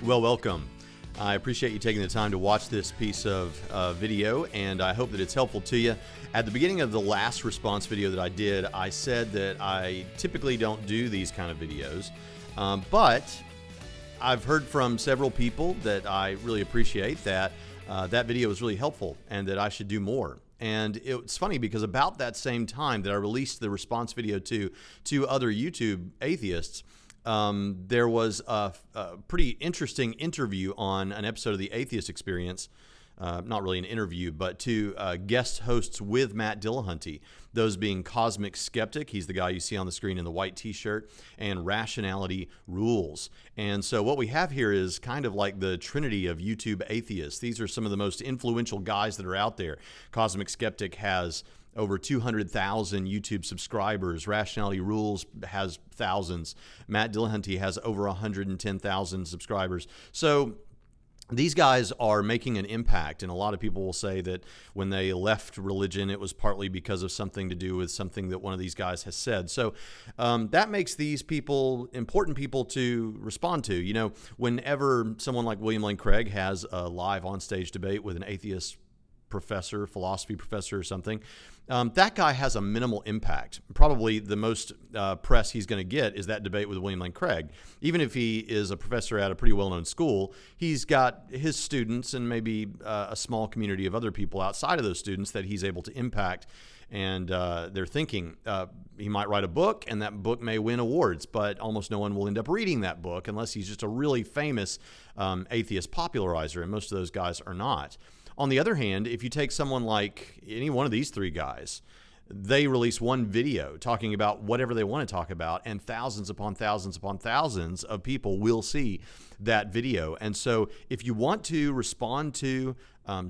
Well, welcome. I appreciate you taking the time to watch this piece of video, and I hope that it's helpful to you. At the beginning of the last response video that I did, I said that I typically don't do these kind of videos, but I've heard from several people that I really appreciate that that video was really helpful and that I should do more. And it's funny because about that same time that I released the response video to other YouTube atheists, there was a pretty interesting interview on an episode of the Atheist Experience. Not really an interview, but two guest hosts with Matt Dillahunty, those being CosmicSkeptic, he's the guy you see on the screen in the white t-shirt, and Rationality Rules. And so what we have here is kind of like the trinity of YouTube atheists. These are some of the most influential guys that are out there. CosmicSkeptic has over 200,000 YouTube subscribers. Rationality Rules has thousands. Matt Dillahunty has over 110,000 subscribers. So these guys are making an impact, and a lot of people will say that when they left religion, it was partly because of something to do with something that one of these guys has said. So that makes these people important people to respond to. You know, whenever someone like William Lane Craig has a live on-stage debate with an atheist professor, philosophy professor or something, that guy has a minimal impact. Probably the most press he's going to get is that debate with William Lane Craig. Even if he is a professor at a pretty well-known school, he's got his students and maybe a small community of other people outside of those students that he's able to impact and their thinking. He might write a book, and that book may win awards, but almost no one will end up reading that book unless he's just a really famous atheist popularizer, and most of those guys are not. On the other hand, if you take someone like any one of these three guys, they release one video talking about whatever they want to talk about, and thousands upon thousands upon thousands of people will see that video. And so if you want to respond to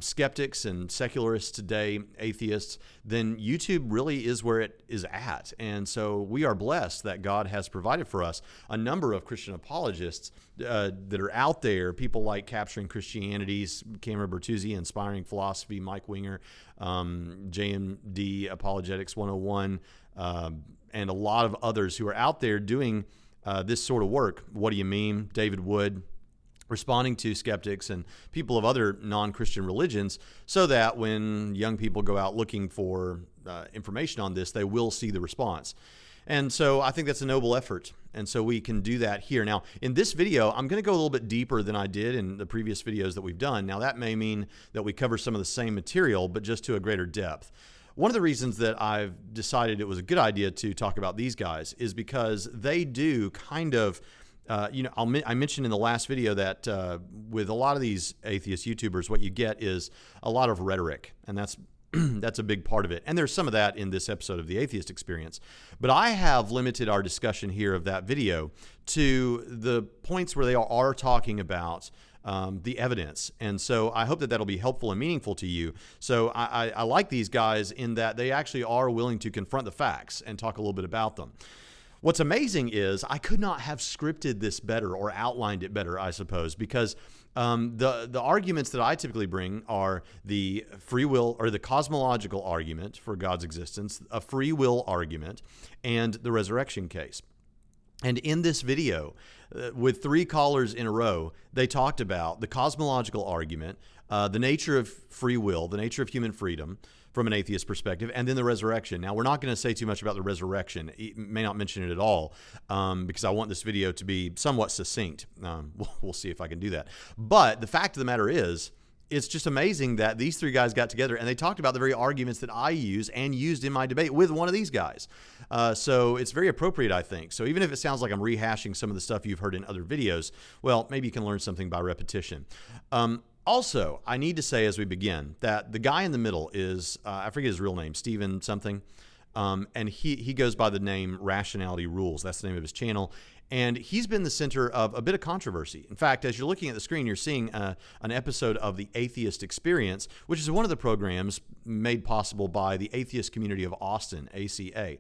skeptics and secularists today, atheists, then YouTube really is where it is at. And so we are blessed that God has provided for us a number of Christian apologists that are out there, people like Capturing Christianity's Cameron Bertuzzi, Inspiring Philosophy, Mike Winger, JMD Apologetics 101, and a lot of others who are out there doing this sort of work. What do you mean? David Wood, responding to skeptics and people of other non-Christian religions, so that when young people go out looking for information on this, they will see the response. And so I think that's a noble effort. And so we can do that here. Now, in this video, I'm going to go a little bit deeper than I did in the previous videos that we've done. Now, that may mean that we cover some of the same material, but just to a greater depth. One of the reasons that I've decided it was a good idea to talk about these guys is because they do kind of I mentioned in the last video that with a lot of these atheist YouTubers, what you get is a lot of rhetoric, and that's that's a big part of it. And there's some of that in this episode of the Atheist Experience. But I have limited our discussion here of that video to the points where they are talking about the evidence. And so I hope that that'll be helpful and meaningful to you. So I like these guys in that they actually are willing to confront the facts and talk a little bit about them. What's amazing is I could not have scripted this better or outlined it better, I suppose, because the arguments that I typically bring are the free will or the cosmological argument for God's existence, a free will argument, and the resurrection case. And in this video, with three callers in a row, they talked about the cosmological argument, the nature of free will, the nature of human freedom from an atheist perspective, and then the resurrection. Now, we're not going to say too much about the resurrection. It may not mention it at all because I want this video to be somewhat succinct. We'll see if I can do that. But the fact of the matter is, it's just amazing that these three guys got together and they talked about the very arguments that I use and used in my debate with one of these guys. So it's very appropriate, I think. So even if it sounds like I'm rehashing some of the stuff you've heard in other videos, well, maybe you can learn something by repetition. Also, I need to say as we begin that the guy in the middle is, I forget his real name, Stephen something, and he goes by the name Rationality Rules. That's the name of his channel. And he's been the center of a bit of controversy. In fact, as you're looking at the screen, you're seeing an episode of the Atheist Experience, which is one of the programs made possible by the Atheist Community of Austin, ACA.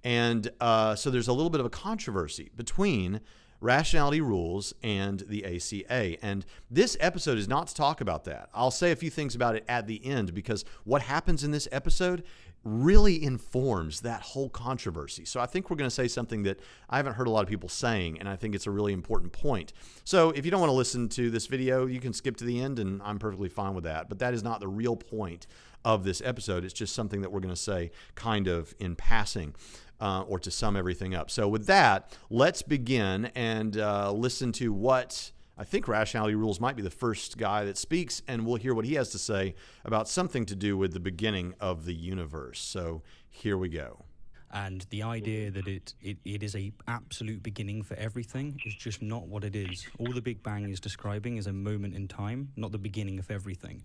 And so there's a little bit of a controversy between Rationality Rules and the ACA. And this episode is not to talk about that. I'll say a few things about it at the end because what happens in this episode really informs that whole controversy. So I think we're going to say something that I haven't heard a lot of people saying, and I think it's a really important point. So if you don't want to listen to this video, you can skip to the end, and I'm perfectly fine with that. But that is not the real point of this episode. It's just something that we're going to say kind of in passing, or to sum everything up. So with that, let's begin and listen to what I think Rationality Rules might be the first guy that speaks, and we'll hear what he has to say about something to do with the beginning of the universe. So here we go. And the idea that it is a absolute beginning for everything is just not what it is. All the Big Bang is describing is a moment in time, not the beginning of everything.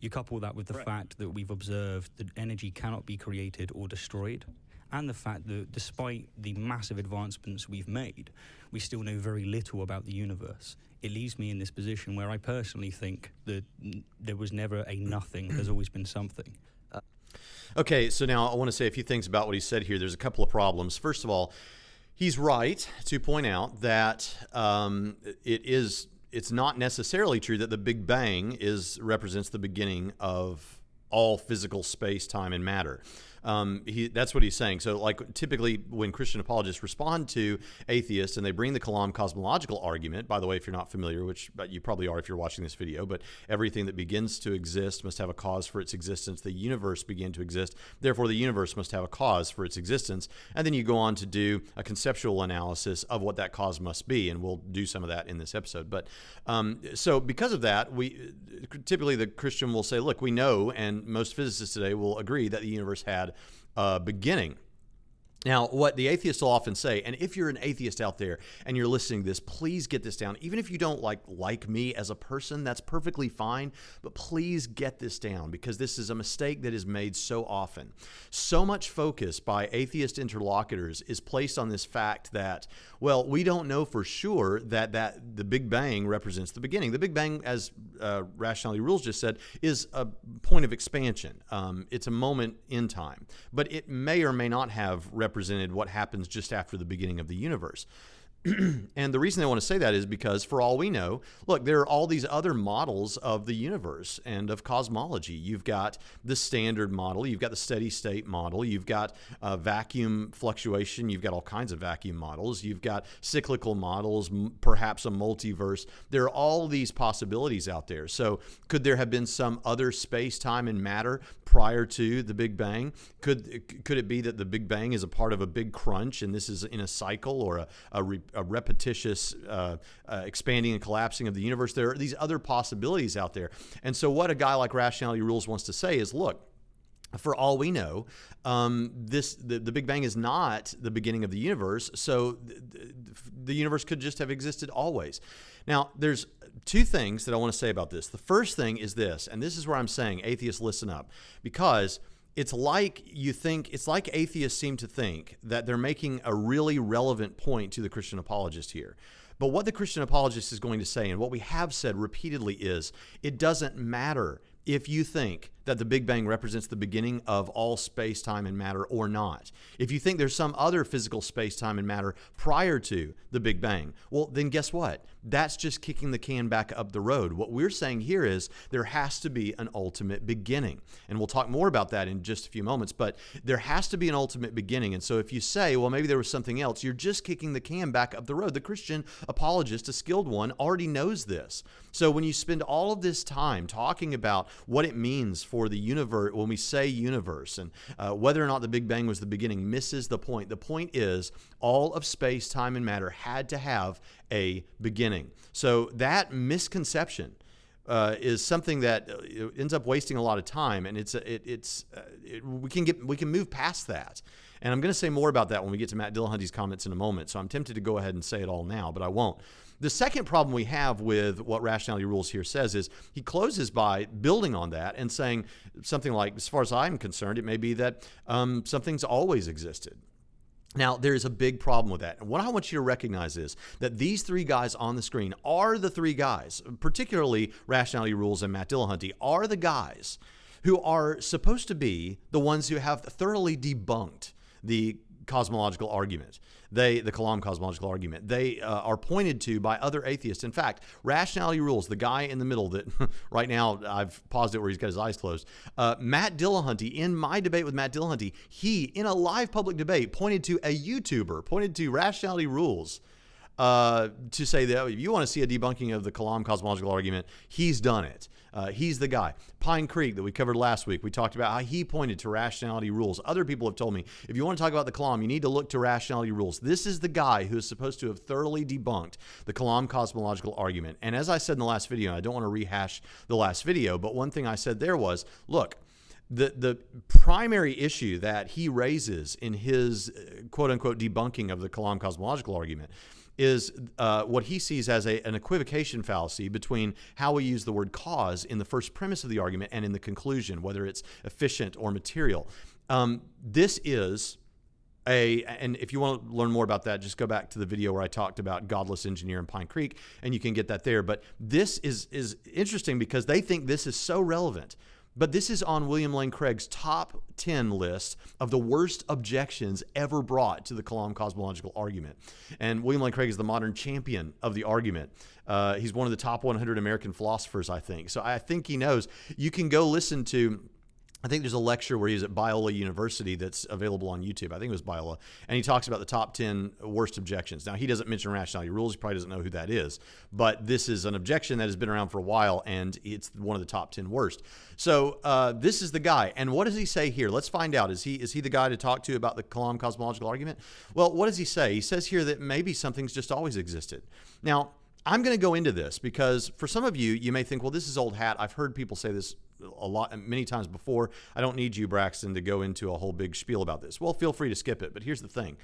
You couple that with the fact that we've observed that energy cannot be created or destroyed, and the fact that despite the massive advancements we've made, we still know very little about the universe. It leaves me in this position where I personally think that there was never a nothing, there's always been something. Okay, so now I want to say a few things about what he said here. There's a couple of problems. First of all, he's right to point out that it's not necessarily true that the Big Bang represents the beginning of all physical space, time, and matter. That's what he's saying. So, like, typically when Christian apologists respond to atheists and they bring the Kalam cosmological argument, by the way, if you're not familiar, but you probably are if you're watching this video, but everything that begins to exist must have a cause for its existence. The universe began to exist. Therefore, the universe must have a cause for its existence. And then you go on to do a conceptual analysis of what that cause must be. And we'll do some of that in this episode. But so because of that, typically the Christian will say, look, we know, and most physicists today will agree that the universe had a beginning. Now, what the atheists will often say, and if you're an atheist out there and you're listening to this, please get this down. Even if you don't like me as a person, that's perfectly fine, but please get this down because this is a mistake that is made so often. So much focus by atheist interlocutors is placed on this fact that, well, we don't know for sure that the Big Bang represents the beginning. The Big Bang, as Rationality Rules just said, is a point of expansion. It's a moment in time, but it may or may not have represented what happens just after the beginning of the universe. And the reason they want to say that is because, for all we know, look, there are all these other models of the universe and of cosmology. You've got the standard model, you've got the steady state model, you've got vacuum fluctuation, you've got all kinds of vacuum models, you've got cyclical models, perhaps a multiverse. There are all these possibilities out there. So could there have been some other space, time, and matter prior to the Big Bang? Could it be that the Big Bang is a part of a big crunch and this is in a cycle or a repetitious expanding and collapsing of the universe? There are these other possibilities out there. And so what a guy like Rationality Rules wants to say is, look, for all we know, the Big Bang is not the beginning of the universe, so the universe could just have existed always. Now, there's two things that I want to say about this. The first thing is this, and this is where I'm saying, atheists, listen up, because it's like atheists seem to think that they're making a really relevant point to the Christian apologist here. But what the Christian apologist is going to say, and what we have said repeatedly, is it doesn't matter if you think that the Big Bang represents the beginning of all space, time, and matter or not. If you think there's some other physical space, time, and matter prior to the Big Bang, well, then guess what? That's just kicking the can back up the road. What we're saying here is there has to be an ultimate beginning. And we'll talk more about that in just a few moments, but there has to be an ultimate beginning. And so if you say, well, maybe there was something else, you're just kicking the can back up the road. The Christian apologist, a skilled one, already knows this. So when you spend all of this time talking about what it means for the universe, when we say universe, and whether or not the Big Bang was the beginning, misses the point. The point is all of space, time, and matter had to have a beginning. So that misconception is something that ends up wasting a lot of time, and we can move past that. And I'm going to say more about that when we get to Matt Dillahunty's comments in a moment. So I'm tempted to go ahead and say it all now, but I won't. The second problem we have with what Rationality Rules here says is he closes by building on that and saying something like, as far as I'm concerned, it may be that something's always existed. Now, there's a big problem with that. And what I want you to recognize is that these three guys on the screen are the three guys, particularly Rationality Rules and Matt Dillahunty, are the guys who are supposed to be the ones who have thoroughly debunked the cosmological argument. The Kalam cosmological argument. They are pointed to by other atheists. In fact, Rationality Rules, the guy in the middle that right now I've paused it where he's got his eyes closed. Matt Dillahunty, in my debate with Matt Dillahunty, he, in a live public debate, pointed to a YouTuber, pointed to Rationality Rules to say that if you want to see a debunking of the Kalam cosmological argument, he's done it. He's the guy. Pine Creek that we covered last week, we talked about how he pointed to Rationality Rules. Other people have told me, if you want to talk about the Kalam, you need to look to Rationality Rules. This is the guy who is supposed to have thoroughly debunked the Kalam cosmological argument. And as I said in the last video, and I don't want to rehash the last video, but one thing I said there was, look, the primary issue that he raises in his quote-unquote debunking of the Kalam cosmological argument is what he sees as an equivocation fallacy between how we use the word cause in the first premise of the argument and in the conclusion, whether it's efficient or material. This is and if you want to learn more about that, just go back to the video where I talked about Godless Engineer in Pine Creek, and you can get that there. But this is interesting because they think this is so relevant. But this is on William Lane Craig's top 10 list of the worst objections ever brought to the Kalam cosmological argument. And William Lane Craig is the modern champion of the argument. He's one of the top 100 American philosophers, I think. So I think he knows. You can go listen to, I think there's a lecture where he was at Biola University that's available on YouTube. I think it was Biola. And he talks about the top 10 worst objections. Now, he doesn't mention Rationality Rules. He probably doesn't know who that is. But this is an objection that has been around for a while, and it's one of the top 10 worst. So this is the guy. And what does he say here? Let's find out. Is he the guy to talk to about the Kalam cosmological argument? Well, what does he say? He says here that maybe something's just always existed. Now, I'm going to go into this because for some of you, you may think, well, this is old hat. I've heard people say this many times before. I don't need you, Braxton, to go into a whole big spiel about this. Well, feel free to skip it. But here's the thing.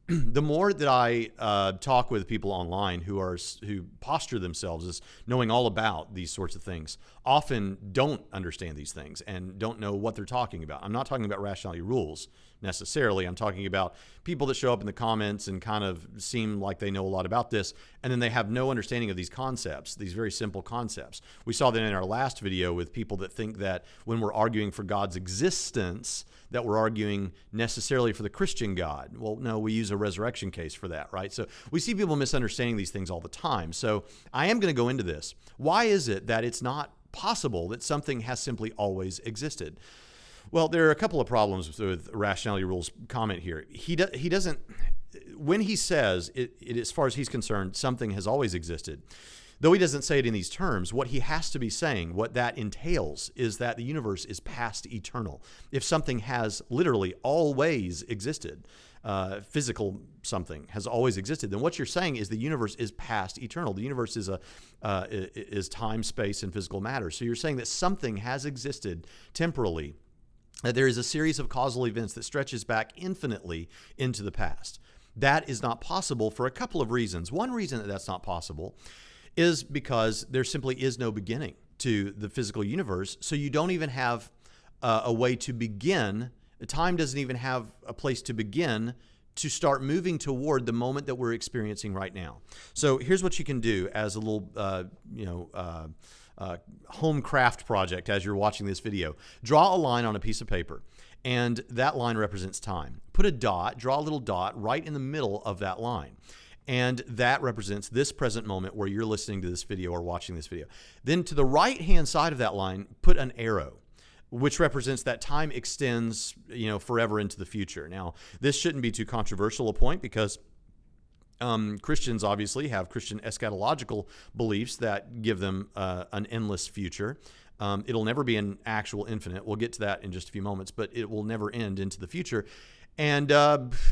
The more that I talk with people online who posture themselves as knowing all about these sorts of things, often don't understand these things and don't know what they're talking about. I'm not talking about Rationality Rules necessarily. I'm talking about people that show up in the comments and kind of seem like they know a lot about this, and then they have no understanding of these concepts, these very simple concepts. We saw that in our last video with people that think that when we're arguing for God's existence, that we're arguing necessarily for the Christian God. Well, no, we use a resurrection case for that, right? So we see people misunderstanding these things all the time. So I am going to go into this. Why is it that it's not possible that something has simply always existed? Well, there are a couple of problems with Rationality Rules comment here. He doesn't, when he says, as far as he's concerned, something has always existed, though he doesn't say it in these terms, what he has to be saying, what that entails, is that the universe is past eternal. If something has literally always existed, physical something has always existed, then what you're saying is the universe is past eternal. The universe is time, space, and physical matter. So you're saying that something has existed temporally, that there is a series of causal events that stretches back infinitely into the past. That is not possible for a couple of reasons. One reason that that's not possible is because there simply is no beginning to the physical universe, so you don't even have a way to begin. Time doesn't even have a place to begin to start moving toward the moment that we're experiencing right now. So here's what you can do as a little, home craft project as you're watching this video. Draw a line on a piece of paper, and that line represents time. Put a dot, draw a little dot right in the middle of that line. And that represents this present moment where you're listening to this video or watching this video. Then to the right-hand side of that line, put an arrow, which represents that time extends, forever into the future. Now, this shouldn't be too controversial a point because Christians obviously have Christian eschatological beliefs that give them an endless future. It'll never be an actual infinite. We'll get to that in just a few moments, but it will never end into the future. And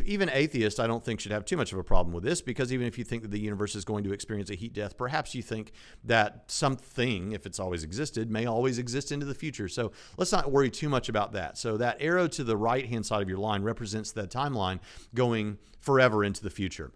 even atheists, I don't think, should have too much of a problem with this, because even if you think that the universe is going to experience a heat death, perhaps you think that something, if it's always existed, may always exist into the future. So let's not worry too much about that. So that arrow to the right-hand side of your line represents the timeline going forever into the future.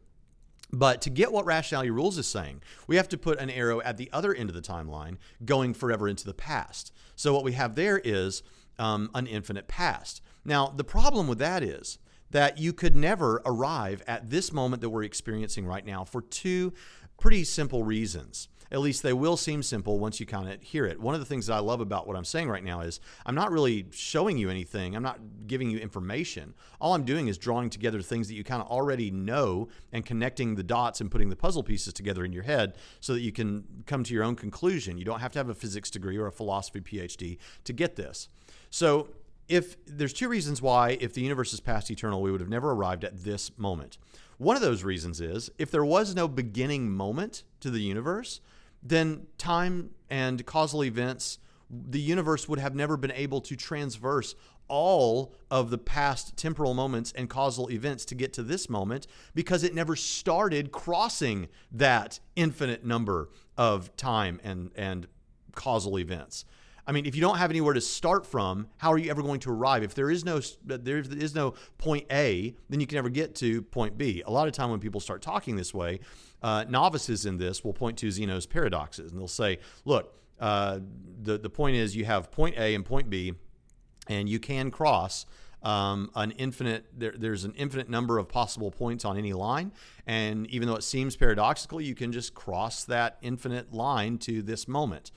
But to get what Rationality Rules is saying, we have to put an arrow at the other end of the timeline going forever into the past. So what we have there is an infinite past. Now, the problem with that is that you could never arrive at this moment that we're experiencing right now for two pretty simple reasons. At least they will seem simple once you kind of hear it. One of the things that I love about what I'm saying right now is I'm not really showing you anything. I'm not giving you information. All I'm doing is drawing together things that you kind of already know and connecting the dots and putting the puzzle pieces together in your head so that you can come to your own conclusion. You don't have to have a physics degree or a philosophy PhD to get this. So if there's two reasons why, if the universe is past eternal, we would have never arrived at this moment. One of those reasons is if there was no beginning moment to the universe, then time and causal events, the universe would have never been able to transverse all of the past temporal moments and causal events to get to this moment because it never started crossing that infinite number of time and causal events. I mean, if you don't have anywhere to start from, how are you ever going to arrive? If there is no point A, then you can never get to point B. A lot of time when people start talking this way, novices in this will point to Zeno's paradoxes, and they'll say, look, the point is you have point A and point B, and you can cross an infinite, there's an infinite number of possible points on any line, and even though it seems paradoxical, you can just cross that infinite line to this moment.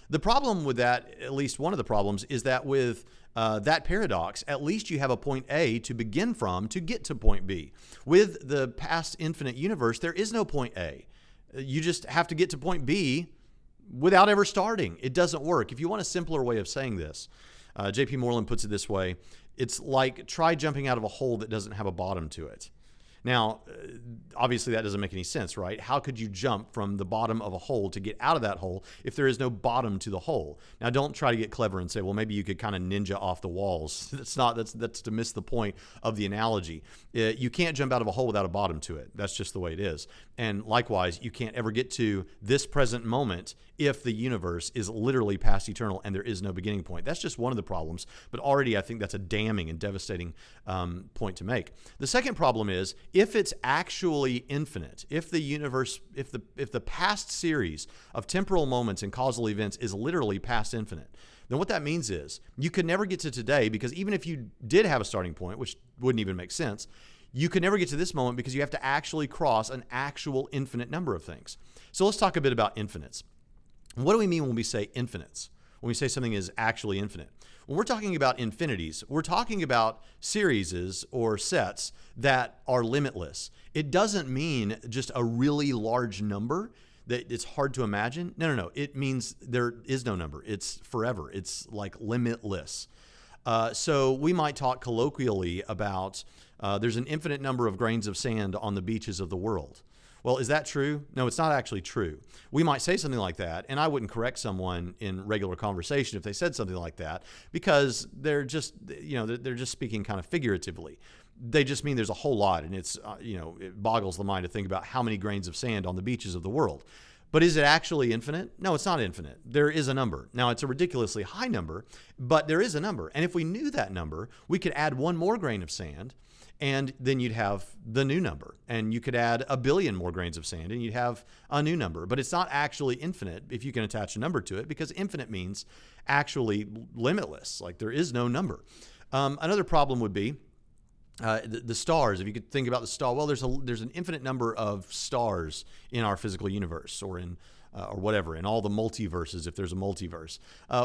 The problem with that, at least one of the problems, is that with that paradox, at least you have a point A to begin from to get to point B. With the past infinite universe, there is no point A. You just have to get to point B without ever starting. It doesn't work. If you want a simpler way of saying this, J.P. Moreland puts it this way: it's like try jumping out of a hole that doesn't have a bottom to it. Now, obviously that doesn't make any sense, right? How could you jump from the bottom of a hole to get out of that hole if there is no bottom to the hole? Now, don't try to get clever and say, well, maybe you could kind of ninja off the walls. That's to miss the point of the analogy. You can't jump out of a hole without a bottom to it. That's just the way it is. And likewise, you can't ever get to this present moment if the universe is literally past eternal and there is no beginning point. That's just one of the problems, but already I think that's a damning and devastating point to make. The second problem is, if it's actually infinite, if the universe, if the past series of temporal moments and causal events is literally past infinite, then what that means is you could never get to today, because even if you did have a starting point, which wouldn't even make sense, you could never get to this moment because you have to actually cross an actual infinite number of things. So let's talk a bit about infinites. What do we mean when we say infinites? When we say something is actually infinite? When we're talking about infinities, we're talking about series or sets that are limitless. It doesn't mean just a really large number that it's hard to imagine. No. It means there is no number. It's forever. It's like limitless. So we might talk colloquially about there's an infinite number of grains of sand on the beaches of the world. Well, is that true? No, it's not actually true. We might say something like that, and I wouldn't correct someone in regular conversation if they said something like that, because they're just, they're just speaking kind of figuratively. They just mean there's a whole lot, and it's, it boggles the mind to think about how many grains of sand on the beaches of the world. But is it actually infinite? No, it's not infinite. There is a number. Now, it's a ridiculously high number, but there is a number. And if we knew that number, we could add one more grain of sand, and then you'd have the new number. And you could add 1 billion more grains of sand, and you'd have a new number. But it's not actually infinite if you can attach a number to it, because infinite means actually limitless. Like there is no number. Another problem would be the stars. If you could think about the star, well, there's an infinite number of stars in our physical universe, or in or whatever, in all the multiverses, if there's a multiverse.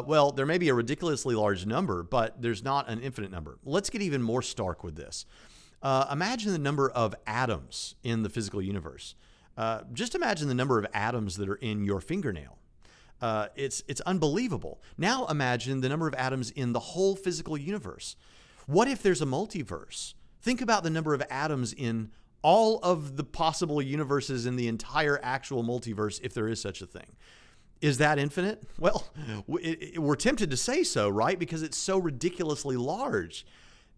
Well, there may be a ridiculously large number, but there's not an infinite number. Let's get even more stark with this. Imagine the number of atoms in the physical universe. Just imagine the number of atoms that are in your fingernail. It's unbelievable. Now imagine the number of atoms in the whole physical universe. What if there's a multiverse? Think about the number of atoms in all of the possible universes in the entire actual multiverse, if there is such a thing. Is that infinite? Well, we're tempted to say so, right? Because it's so ridiculously large.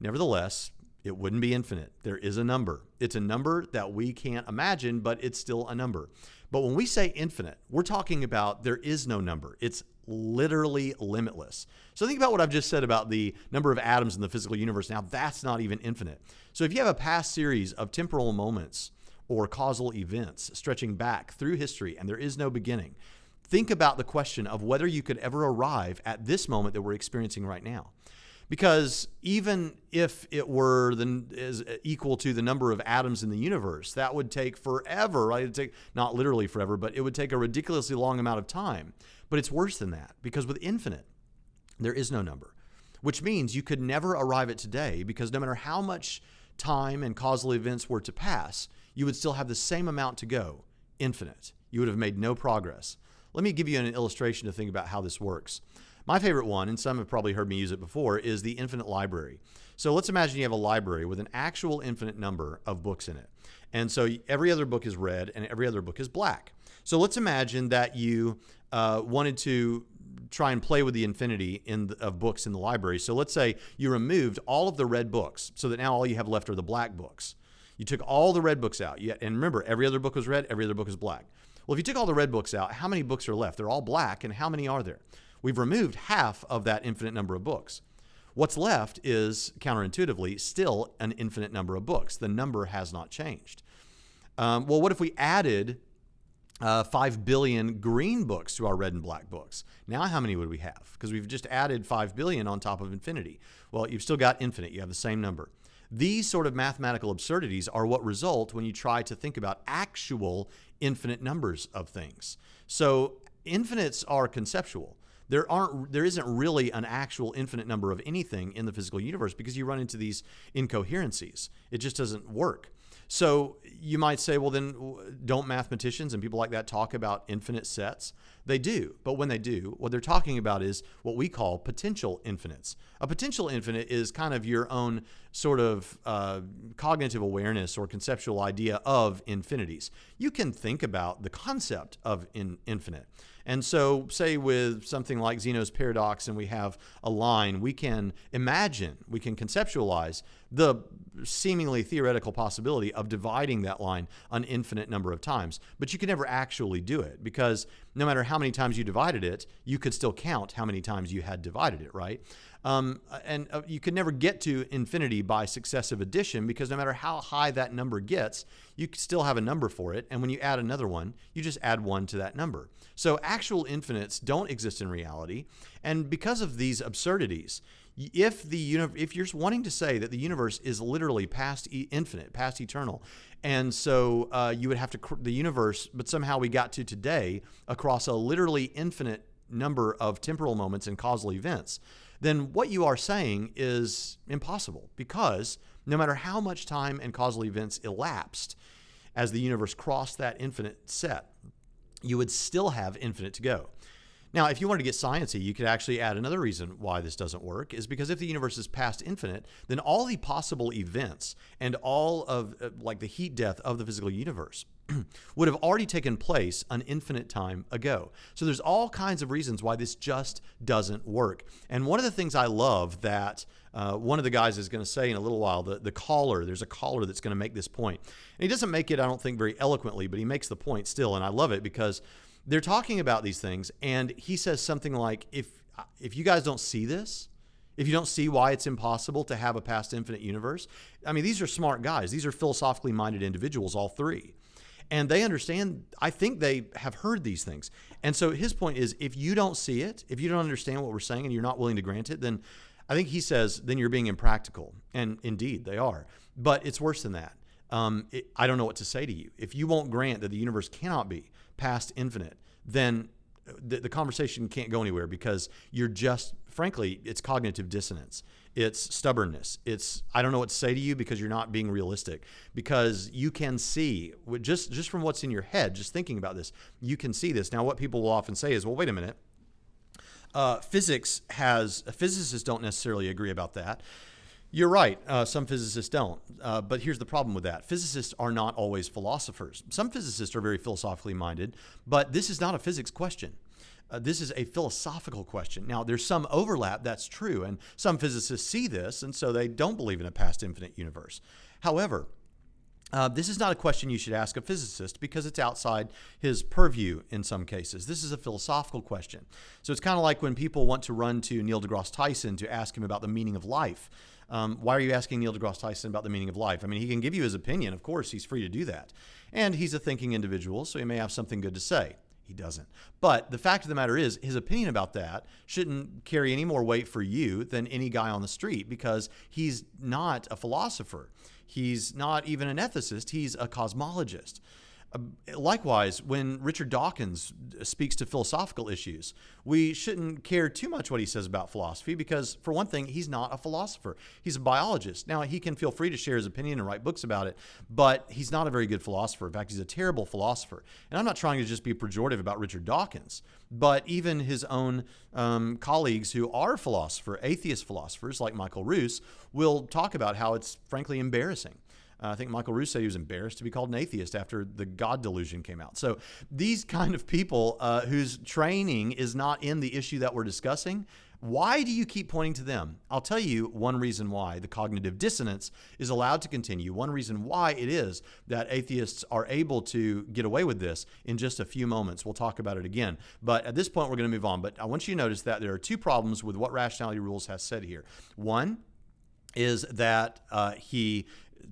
Nevertheless, it wouldn't be infinite. There is a number. It's a number that we can't imagine, but it's still a number. But when we say infinite, we're talking about there is no number. It's literally limitless. So think about what I've just said about the number of atoms in the physical universe. Now, that's not even infinite. So if you have a past series of temporal moments or causal events stretching back through history and there is no beginning, think about the question of whether you could ever arrive at this moment that we're experiencing right now. Because even if it were is equal to the number of atoms in the universe, that would take forever, right? It'd take, not literally forever, but it would take a ridiculously long amount of time. But it's worse than that, because with infinite, there is no number, which means you could never arrive at today, because no matter how much time and causal events were to pass, you would still have the same amount to go, infinite. You would have made no progress. Let me give you an illustration to think about how this works. My favorite one, and some have probably heard me use it before, is the infinite library. So let's imagine you have a library with an actual infinite number of books in it. And so every other book is red and every other book is black. So let's imagine that you wanted to try and play with the infinity of books in the library. So let's say you removed all of the red books so that now all you have left are the black books. You took all the red books out. And remember, every other book was red, every other book is black. Well, if you took all the red books out, how many books are left? They're all black, and how many are there? We've removed half of that infinite number of books. What's left is, counterintuitively, still an infinite number of books. The number has not changed. Well, what if we added 5 billion green books to our red and black books? Now how many would we have? Because we've just added 5 billion on top of infinity. Well, you've still got infinite. You have the same number. These sort of mathematical absurdities are what result when you try to think about actual infinite numbers of things. So infinites are conceptual. There isn't really an actual infinite number of anything in the physical universe, because you run into these incoherencies. It just doesn't work. So you might say, well, then don't mathematicians and people like that talk about infinite sets? They do. But when they do, what they're talking about is what we call potential infinites. A potential infinite is kind of your own sort of cognitive awareness or conceptual idea of infinities. You can think about the concept of infinite. And so, say with something like Zeno's paradox, and we have a line, we can imagine, we can conceptualize the seemingly theoretical possibility of dividing that line an infinite number of times. But you can never actually do it, because no matter how many times you divided it, you could still count how many times you had divided it, right? And you can never get to infinity by successive addition, because no matter how high that number gets, you still have a number for it. And when you add another one, you just add one to that number. So actual infinites don't exist in reality. And because of these absurdities, if you're wanting to say that the universe is literally past infinite, past eternal, and so you would have to the universe, but somehow we got to today across a literally infinite number of temporal moments and causal events, then what you are saying is impossible, because no matter how much time and causal events elapsed as the universe crossed that infinite set, you would still have infinite to go. Now, if you wanted to get sciencey, you could actually add another reason why this doesn't work, is because if the universe is past infinite, then all the possible events and all of like the heat death of the physical universe would have already taken place an infinite time ago. So there's all kinds of reasons why this just doesn't work. And one of the things I love that one of the guys is going to say in a little while, the caller, there's a caller that's going to make this point. And he doesn't make it, I don't think, very eloquently, but he makes the point still. And I love it, because they're talking about these things, and he says something like, if you guys don't see this, if you don't see why it's impossible to have a past infinite universe, I mean, these are smart guys. These are philosophically minded individuals, all three. And they understand, I think they have heard these things. And so his point is, if you don't see it, if you don't understand what we're saying and you're not willing to grant it, then I think he says, then you're being impractical. And indeed, they are. But it's worse than that. I don't know what to say to you. If you won't grant that the universe cannot be past infinite, then the conversation can't go anywhere, because you're just, frankly, it's cognitive dissonance. It's stubbornness. It's, I don't know what to say to you, because you're not being realistic, because you can see, just from what's in your head, just thinking about this, you can see this. Now, what people will often say is, well, wait a minute. Physicists don't necessarily agree about that. You're right. Some physicists don't. But here's the problem with that. Physicists are not always philosophers. Some physicists are very philosophically minded, but this is not a physics question. This is a philosophical question. Now, there's some overlap, that's true, and some physicists see this, and so they don't believe in a past infinite universe. However, this is not a question you should ask a physicist, because it's outside his purview in some cases. This is a philosophical question. So it's kind of like when people want to run to Neil deGrasse Tyson to ask him about the meaning of life. Why are you asking Neil deGrasse Tyson about the meaning of life? I mean, he can give you his opinion. Of course, he's free to do that. And he's a thinking individual, so he may have something good to say. He doesn't. But the fact of the matter is, his opinion about that shouldn't carry any more weight for you than any guy on the street, because he's not a philosopher. He's not even an ethicist. He's a cosmologist. Likewise, when Richard Dawkins speaks to philosophical issues, we shouldn't care too much what he says about philosophy, because, for one thing, he's not a philosopher. He's a biologist. Now, he can feel free to share his opinion and write books about it, but he's not a very good philosopher. In fact, he's a terrible philosopher. And I'm not trying to just be pejorative about Richard Dawkins, but even his own colleagues who are atheist philosophers like Michael Roos, will talk about how it's frankly embarrassing. I think Michael Roos said he was embarrassed to be called an atheist after the God delusion came out. So these kind of people whose training is not in the issue that we're discussing, why do you keep pointing to them? I'll tell you one reason why the cognitive dissonance is allowed to continue. One reason why it is that atheists are able to get away with this in just a few moments. We'll talk about it again. But at this point, we're going to move on. But I want you to notice that there are two problems with what Rationality Rules has said here. One is that he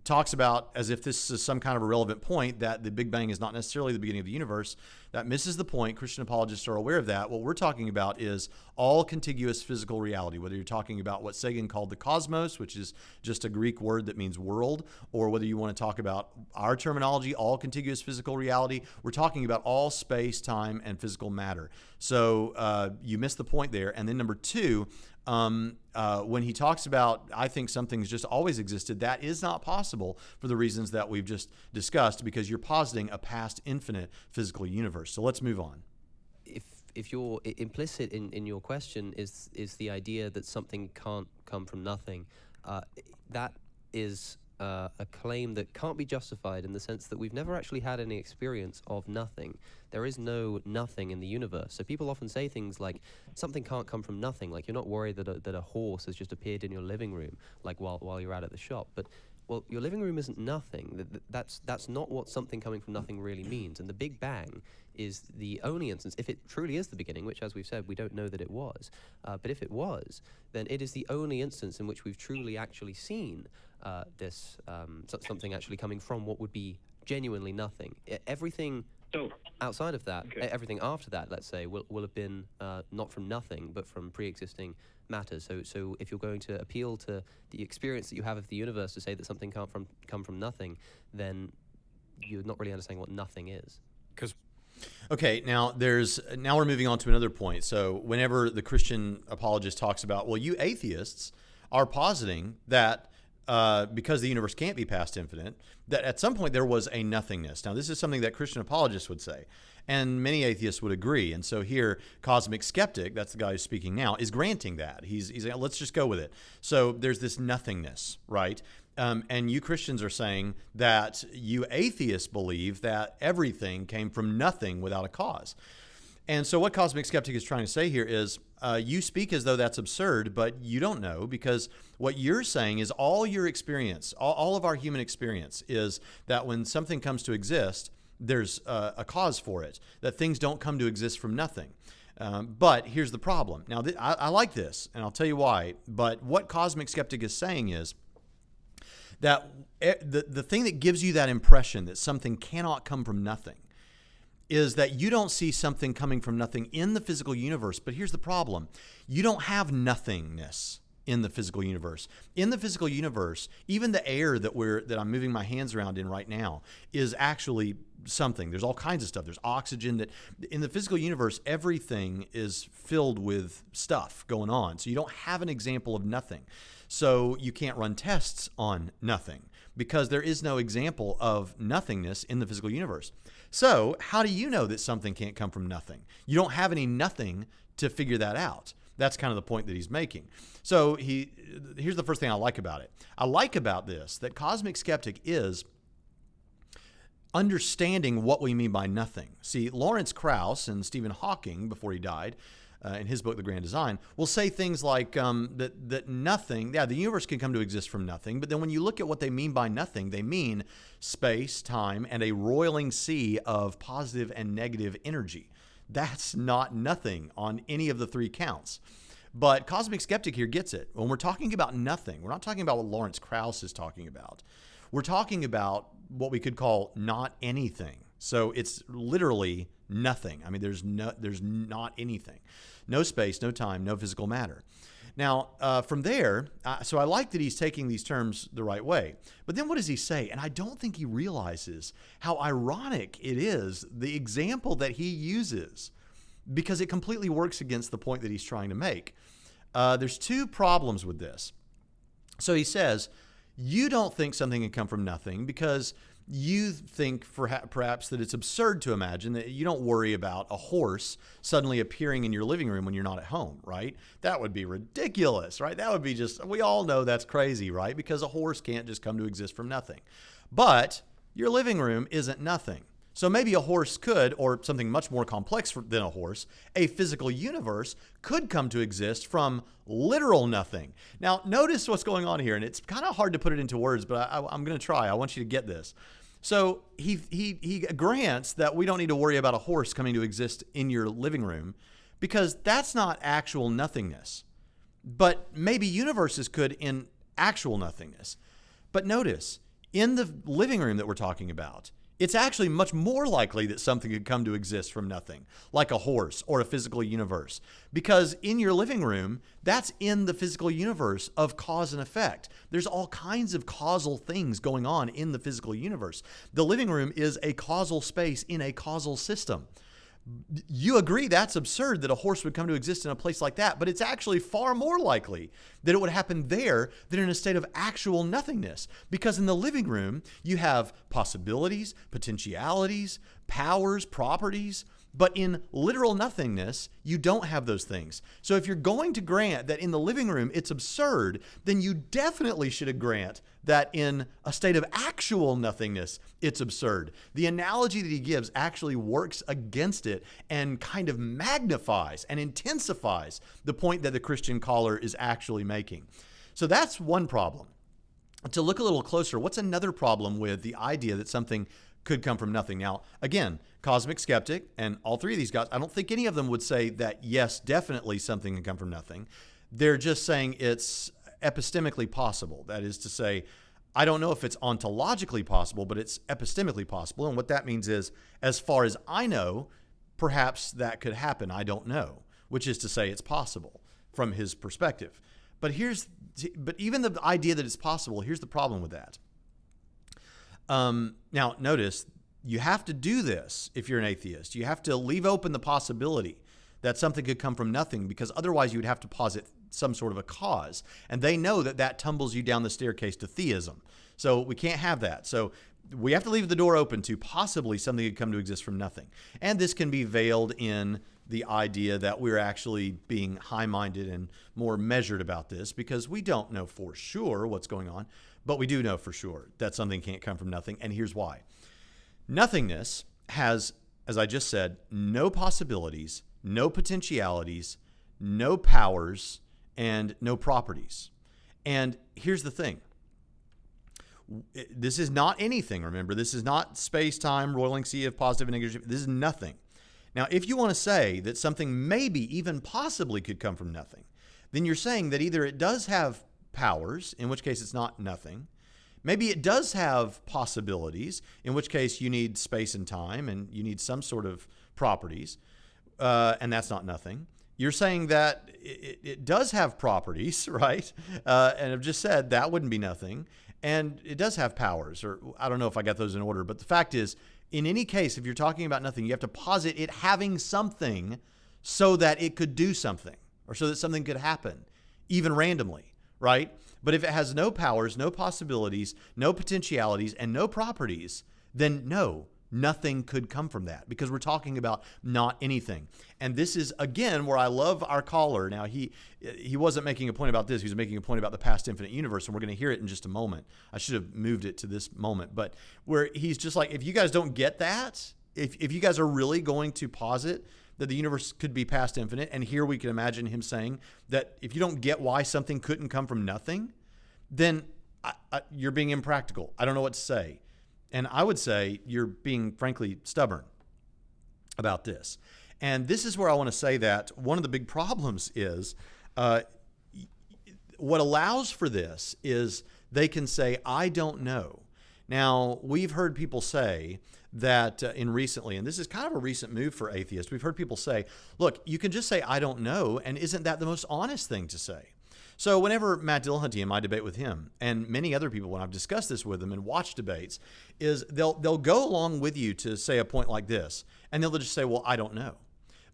talks about, as if this is some kind of a relevant point, that the Big Bang is not necessarily the beginning of the universe. That misses the point. Christian apologists are aware of that. What we're talking about is all contiguous physical reality, whether you're talking about what Sagan called the cosmos, which is just a Greek word that means world, or whether you want to talk about our terminology, all contiguous physical reality. We're talking about all space, time, and physical matter. So you missed the point there. And then number two, when he talks about, I think something's just always existed, that is not possible for the reasons that we've just discussed, because you're positing a past infinite physical universe. So let's move on. If you're implicit in your question is the idea that something can't come from nothing, that is a claim that can't be justified in the sense that we've never actually had any experience of nothing. There is no nothing in the universe. So people often say things like, something can't come from nothing, like you're not worried that a horse has just appeared in your living room, like while you're out at the shop. But, well, your living room isn't nothing. That's not what something coming from nothing really means. And the Big Bang is the only instance, if it truly is the beginning, which, as we've said, we don't know that it was, but if it was, then it is the only instance in which we've truly actually seen something actually coming from what would be genuinely nothing. Everything outside of that, everything after that, let's say, will have been not from nothing, but from pre-existing matter. So if you're going to appeal to the experience that you have of the universe to say that something can't come from nothing, then you're not really understanding what nothing is. Okay, now we're moving on to another point. So whenever the Christian apologist talks about, well, you atheists are positing that because the universe can't be past infinite, that at some point there was a nothingness. Now, this is something that Christian apologists would say, and many atheists would agree. And so here, CosmicSkeptic, that's the guy who's speaking now, is granting that. He's like, let's just go with it. So there's this nothingness, right? And you Christians are saying that you atheists believe that everything came from nothing without a cause. And so what CosmicSkeptic is trying to say here is you speak as though that's absurd, but you don't know, because what you're saying is all your experience, all of our human experience is that when something comes to exist, there's a cause for it, that things don't come to exist from nothing. But here's the problem. Now, I like this, and I'll tell you why. But what CosmicSkeptic is saying is that the thing that gives you that impression that something cannot come from nothing is that you don't see something coming from nothing in the physical universe. But here's the problem. You don't have nothingness in the physical universe. In the physical universe, even the air that I'm moving my hands around in right now is actually something. There's all kinds of stuff. There's oxygen. That in the physical universe, everything is filled with stuff going on. So you don't have an example of nothing. So you can't run tests on nothing because there is no example of nothingness in the physical universe. So how do you know that something can't come from nothing? You don't have any nothing to figure that out. That's kind of the point that he's making. So here's the first thing I like about it. I like about this that CosmicSkeptic is understanding what we mean by nothing. See, Lawrence Krauss and Stephen Hawking, before he died, in his book, The Grand Design, will say things like that nothing, the universe can come to exist from nothing, but then when you look at what they mean by nothing, they mean space, time, and a roiling sea of positive and negative energy. That's not nothing on any of the three counts. But CosmicSkeptic here gets it. When we're talking about nothing, we're not talking about what Lawrence Krauss is talking about. We're talking about what we could call not anything. So it's literally nothing. I mean, there's not anything. No space, no time, no physical matter. Now, from there, so I like that he's taking these terms the right way. But then what does he say? And I don't think he realizes how ironic it is, the example that he uses, because it completely works against the point that he's trying to make. There's two problems with this. So he says, you don't think something can come from nothing because you think perhaps that it's absurd to imagine that you don't worry about a horse suddenly appearing in your living room when you're not at home, right? That would be ridiculous, right? That would be just, we all know that's crazy, right? Because a horse can't just come to exist from nothing. But your living room isn't nothing. So maybe a horse could, or something much more complex than a horse, a physical universe could come to exist from literal nothing. Now, notice what's going on here, and it's kind of hard to put it into words, but I'm going to try. I want you to get this. So he grants that we don't need to worry about a horse coming to exist in your living room because that's not actual nothingness. But maybe universes could in actual nothingness. But notice, in the living room that we're talking about, it's actually much more likely that something could come to exist from nothing, like a horse or a physical universe. Because in your living room, that's in the physical universe of cause and effect. There's all kinds of causal things going on in the physical universe. The living room is a causal space in a causal system. You agree that's absurd that a horse would come to exist in a place like that, but it's actually far more likely that it would happen there than in a state of actual nothingness. Because in the living room, you have possibilities, potentialities, powers, properties, but in literal nothingness, you don't have those things. So if you're going to grant that in the living room it's absurd, then you definitely should grant that in a state of actual nothingness, it's absurd. The analogy that he gives actually works against it and kind of magnifies and intensifies the point that the Christian caller is actually making. So that's one problem. To look a little closer, what's another problem with the idea that something could come from nothing? Now, again, CosmicSkeptic and all three of these guys, I don't think any of them would say that, yes, definitely something can come from nothing. They're just saying it's epistemically possible. That is to say, I don't know if it's ontologically possible, but it's epistemically possible. And what that means is, as far as I know, perhaps that could happen. I don't know, which is to say it's possible from his perspective. But even the idea that it's possible, here's the problem with that. Now, notice, you have to do this if you're an atheist. You have to leave open the possibility that something could come from nothing, because otherwise you would have to posit some sort of a cause. And they know that that tumbles you down the staircase to theism. So we can't have that. So we have to leave the door open to possibly something could come to exist from nothing. And this can be veiled in the idea that we're actually being high-minded and more measured about this, because we don't know for sure what's going on, but we do know for sure that something can't come from nothing. And here's why. Nothingness has, as I just said, no possibilities, no potentialities, no powers, and no properties. And here's the thing. This is not anything, remember. This is not space-time, roiling sea of positive and negative. This is nothing. Now, if you want to say that something maybe even possibly could come from nothing, then you're saying that either it does have powers, in which case it's not nothing. Maybe it does have possibilities, in which case you need space and time and you need some sort of properties, and that's not nothing. You're saying that it does have properties, right? And I've just said that wouldn't be nothing. And it does have powers, or I don't know if I got those in order, but the fact is, in any case, if you're talking about nothing, you have to posit it having something so that it could do something, or so that something could happen, even randomly, right? But if it has no powers, no possibilities, no potentialities, and no properties, then no, nothing could come from that, because we're talking about not anything. And this is, again, where I love our caller. Now, he wasn't making a point about this. He was making a point about the past infinite universe, and we're going to hear it in just a moment. I should have moved it to this moment. But where he's just like, if you guys don't get that, if you guys are really going to posit that the universe could be past infinite, and here we can imagine him saying that if you don't get why something couldn't come from nothing, then you're being impractical. I don't know what to say. And I would say you're being, frankly, stubborn about this. And this is where I want to say that one of the big problems is what allows for this is they can say, I don't know. Now, we've heard people say that recently, and this is kind of a recent move for atheists, we've heard people say, look, you can just say, I don't know, and isn't that the most honest thing to say? So whenever Matt Dillahunty and I debate with him, and many other people when I've discussed this with them and watched debates, is they'll go along with you to say a point like this, and they'll just say, well, I don't know.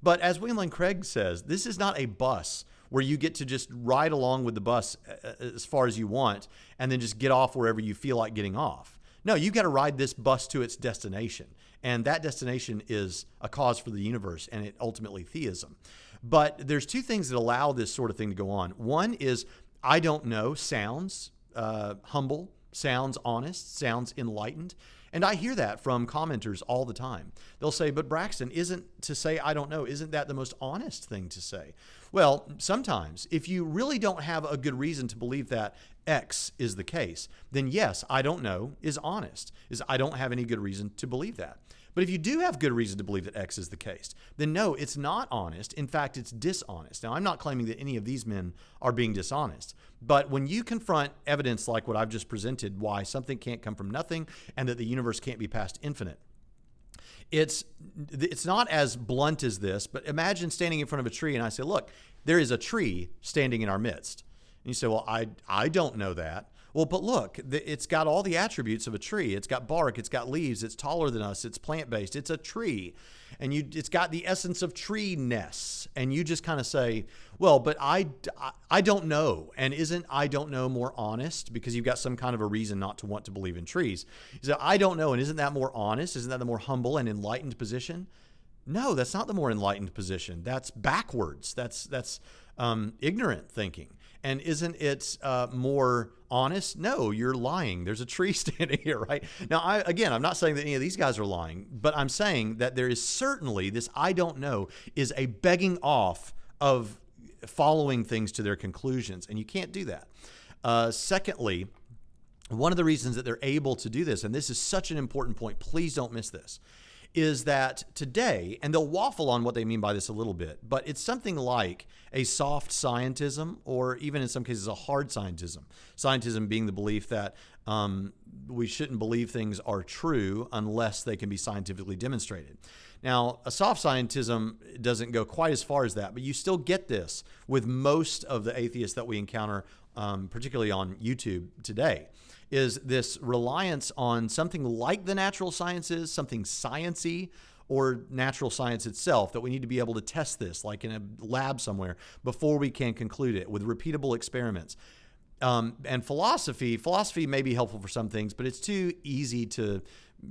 But as William Lane Craig says, this is not a bus where you get to just ride along with the bus as far as you want and then just get off wherever you feel like getting off. No, you've got to ride this bus to its destination. And that destination is a cause for the universe and ultimately theism. But there's two things that allow this sort of thing to go on. One is, I don't know, sounds humble, sounds honest, sounds enlightened. And I hear that from commenters all the time. They'll say, but Braxton, isn't to say I don't know, isn't that the most honest thing to say? Well, sometimes, if you really don't have a good reason to believe that X is the case, then yes, I don't know is honest, is I don't have any good reason to believe that. But if you do have good reason to believe that X is the case, then no, it's not honest. In fact, it's dishonest. Now, I'm not claiming that any of these men are being dishonest, but when you confront evidence like what I've just presented, why something can't come from nothing and that the universe can't be past infinite, it's not as blunt as this, but imagine standing in front of a tree and I say, look, there is a tree standing in our midst. And you say, well, I don't know that. Well, but look, it's got all the attributes of a tree. It's got bark, it's got leaves, it's taller than us, it's plant-based, it's a tree. And it's got the essence of tree-ness. And you just kind of say, well, but I don't know. And isn't I don't know more honest? Because you've got some kind of a reason not to want to believe in trees. You say, I don't know. And isn't that more honest? Isn't that the more humble and enlightened position? No, that's not the more enlightened position. That's backwards. That's ignorant thinking. And isn't it more honest? No, you're lying. There's a tree standing here, right? Now, I'm not saying that any of these guys are lying, but I'm saying that there is certainly this I don't know is a begging off of following things to their conclusions, and you can't do that. Secondly, one of the reasons that they're able to do this, and this is such an important point, please don't miss this, is that today, and they'll waffle on what they mean by this a little bit, but it's something like a soft scientism, or even in some cases a hard scientism. Scientism being the belief that we shouldn't believe things are true unless they can be scientifically demonstrated. Now, a soft scientism doesn't go quite as far as that, but you still get this with most of the atheists that we encounter, particularly on YouTube today, is this reliance on something like the natural sciences, something sciencey, or natural science itself, that we need to be able to test this, like in a lab somewhere, before we can conclude it with repeatable experiments. And philosophy may be helpful for some things, but it's too easy to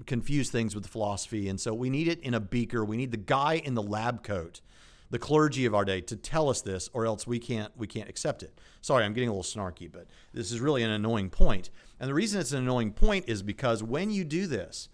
confuse things with philosophy. And so we need it in a beaker. We need the guy in the lab coat, the clergy of our day, to tell us this, or else we can't accept it. Sorry, I'm getting a little snarky, but this is really an annoying point. And the reason it's an annoying point is because when you do this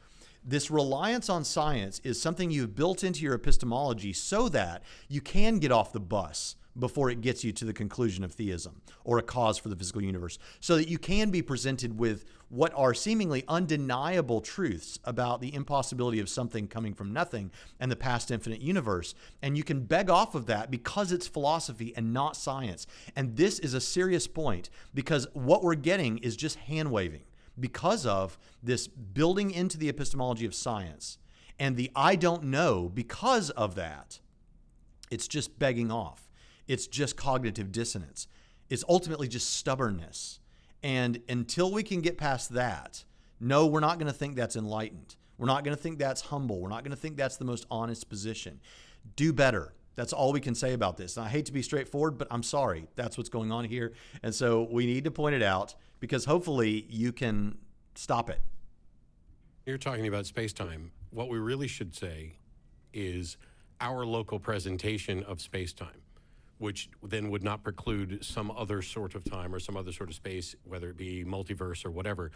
reliance on science is something you've built into your epistemology so that you can get off the bus before it gets you to the conclusion of theism or a cause for the physical universe, so that you can be presented with what are seemingly undeniable truths about the impossibility of something coming from nothing and the past infinite universe. And you can beg off of that because it's philosophy and not science. And this is a serious point, because what we're getting is just hand waving because of this building into the epistemology of science. And the I don't know, because of that, it's just begging off. It's just cognitive dissonance. It's ultimately just stubbornness. And until we can get past that, no, we're not going to think that's enlightened. We're not going to think that's humble. We're not going to think that's the most honest position. Do better. That's all we can say about this. And I hate to be straightforward, but I'm sorry. That's what's going on here. And so we need to point it out, because hopefully you can stop it. You're talking about space-time. What we really should say is our local presentation of space-time, which then would not preclude some other sort of time or some other sort of space, whether it be multiverse or whatever.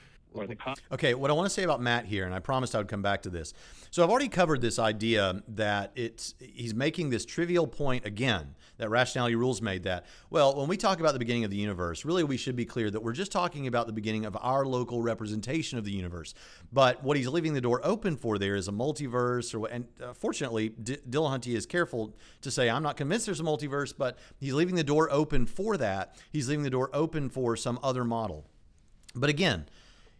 Okay, what I want to say about Matt here, and I promised I would come back to this. So I've already covered this idea that he's making this trivial point again, that Rationality Rules made that, well, when we talk about the beginning of the universe, really we should be clear that we're just talking about the beginning of our local representation of the universe. But what he's leaving the door open for there is a multiverse, and fortunately, Dillahunty is careful to say, I'm not convinced there's a multiverse, but he's leaving the door open for that. He's leaving the door open for some other model. But again,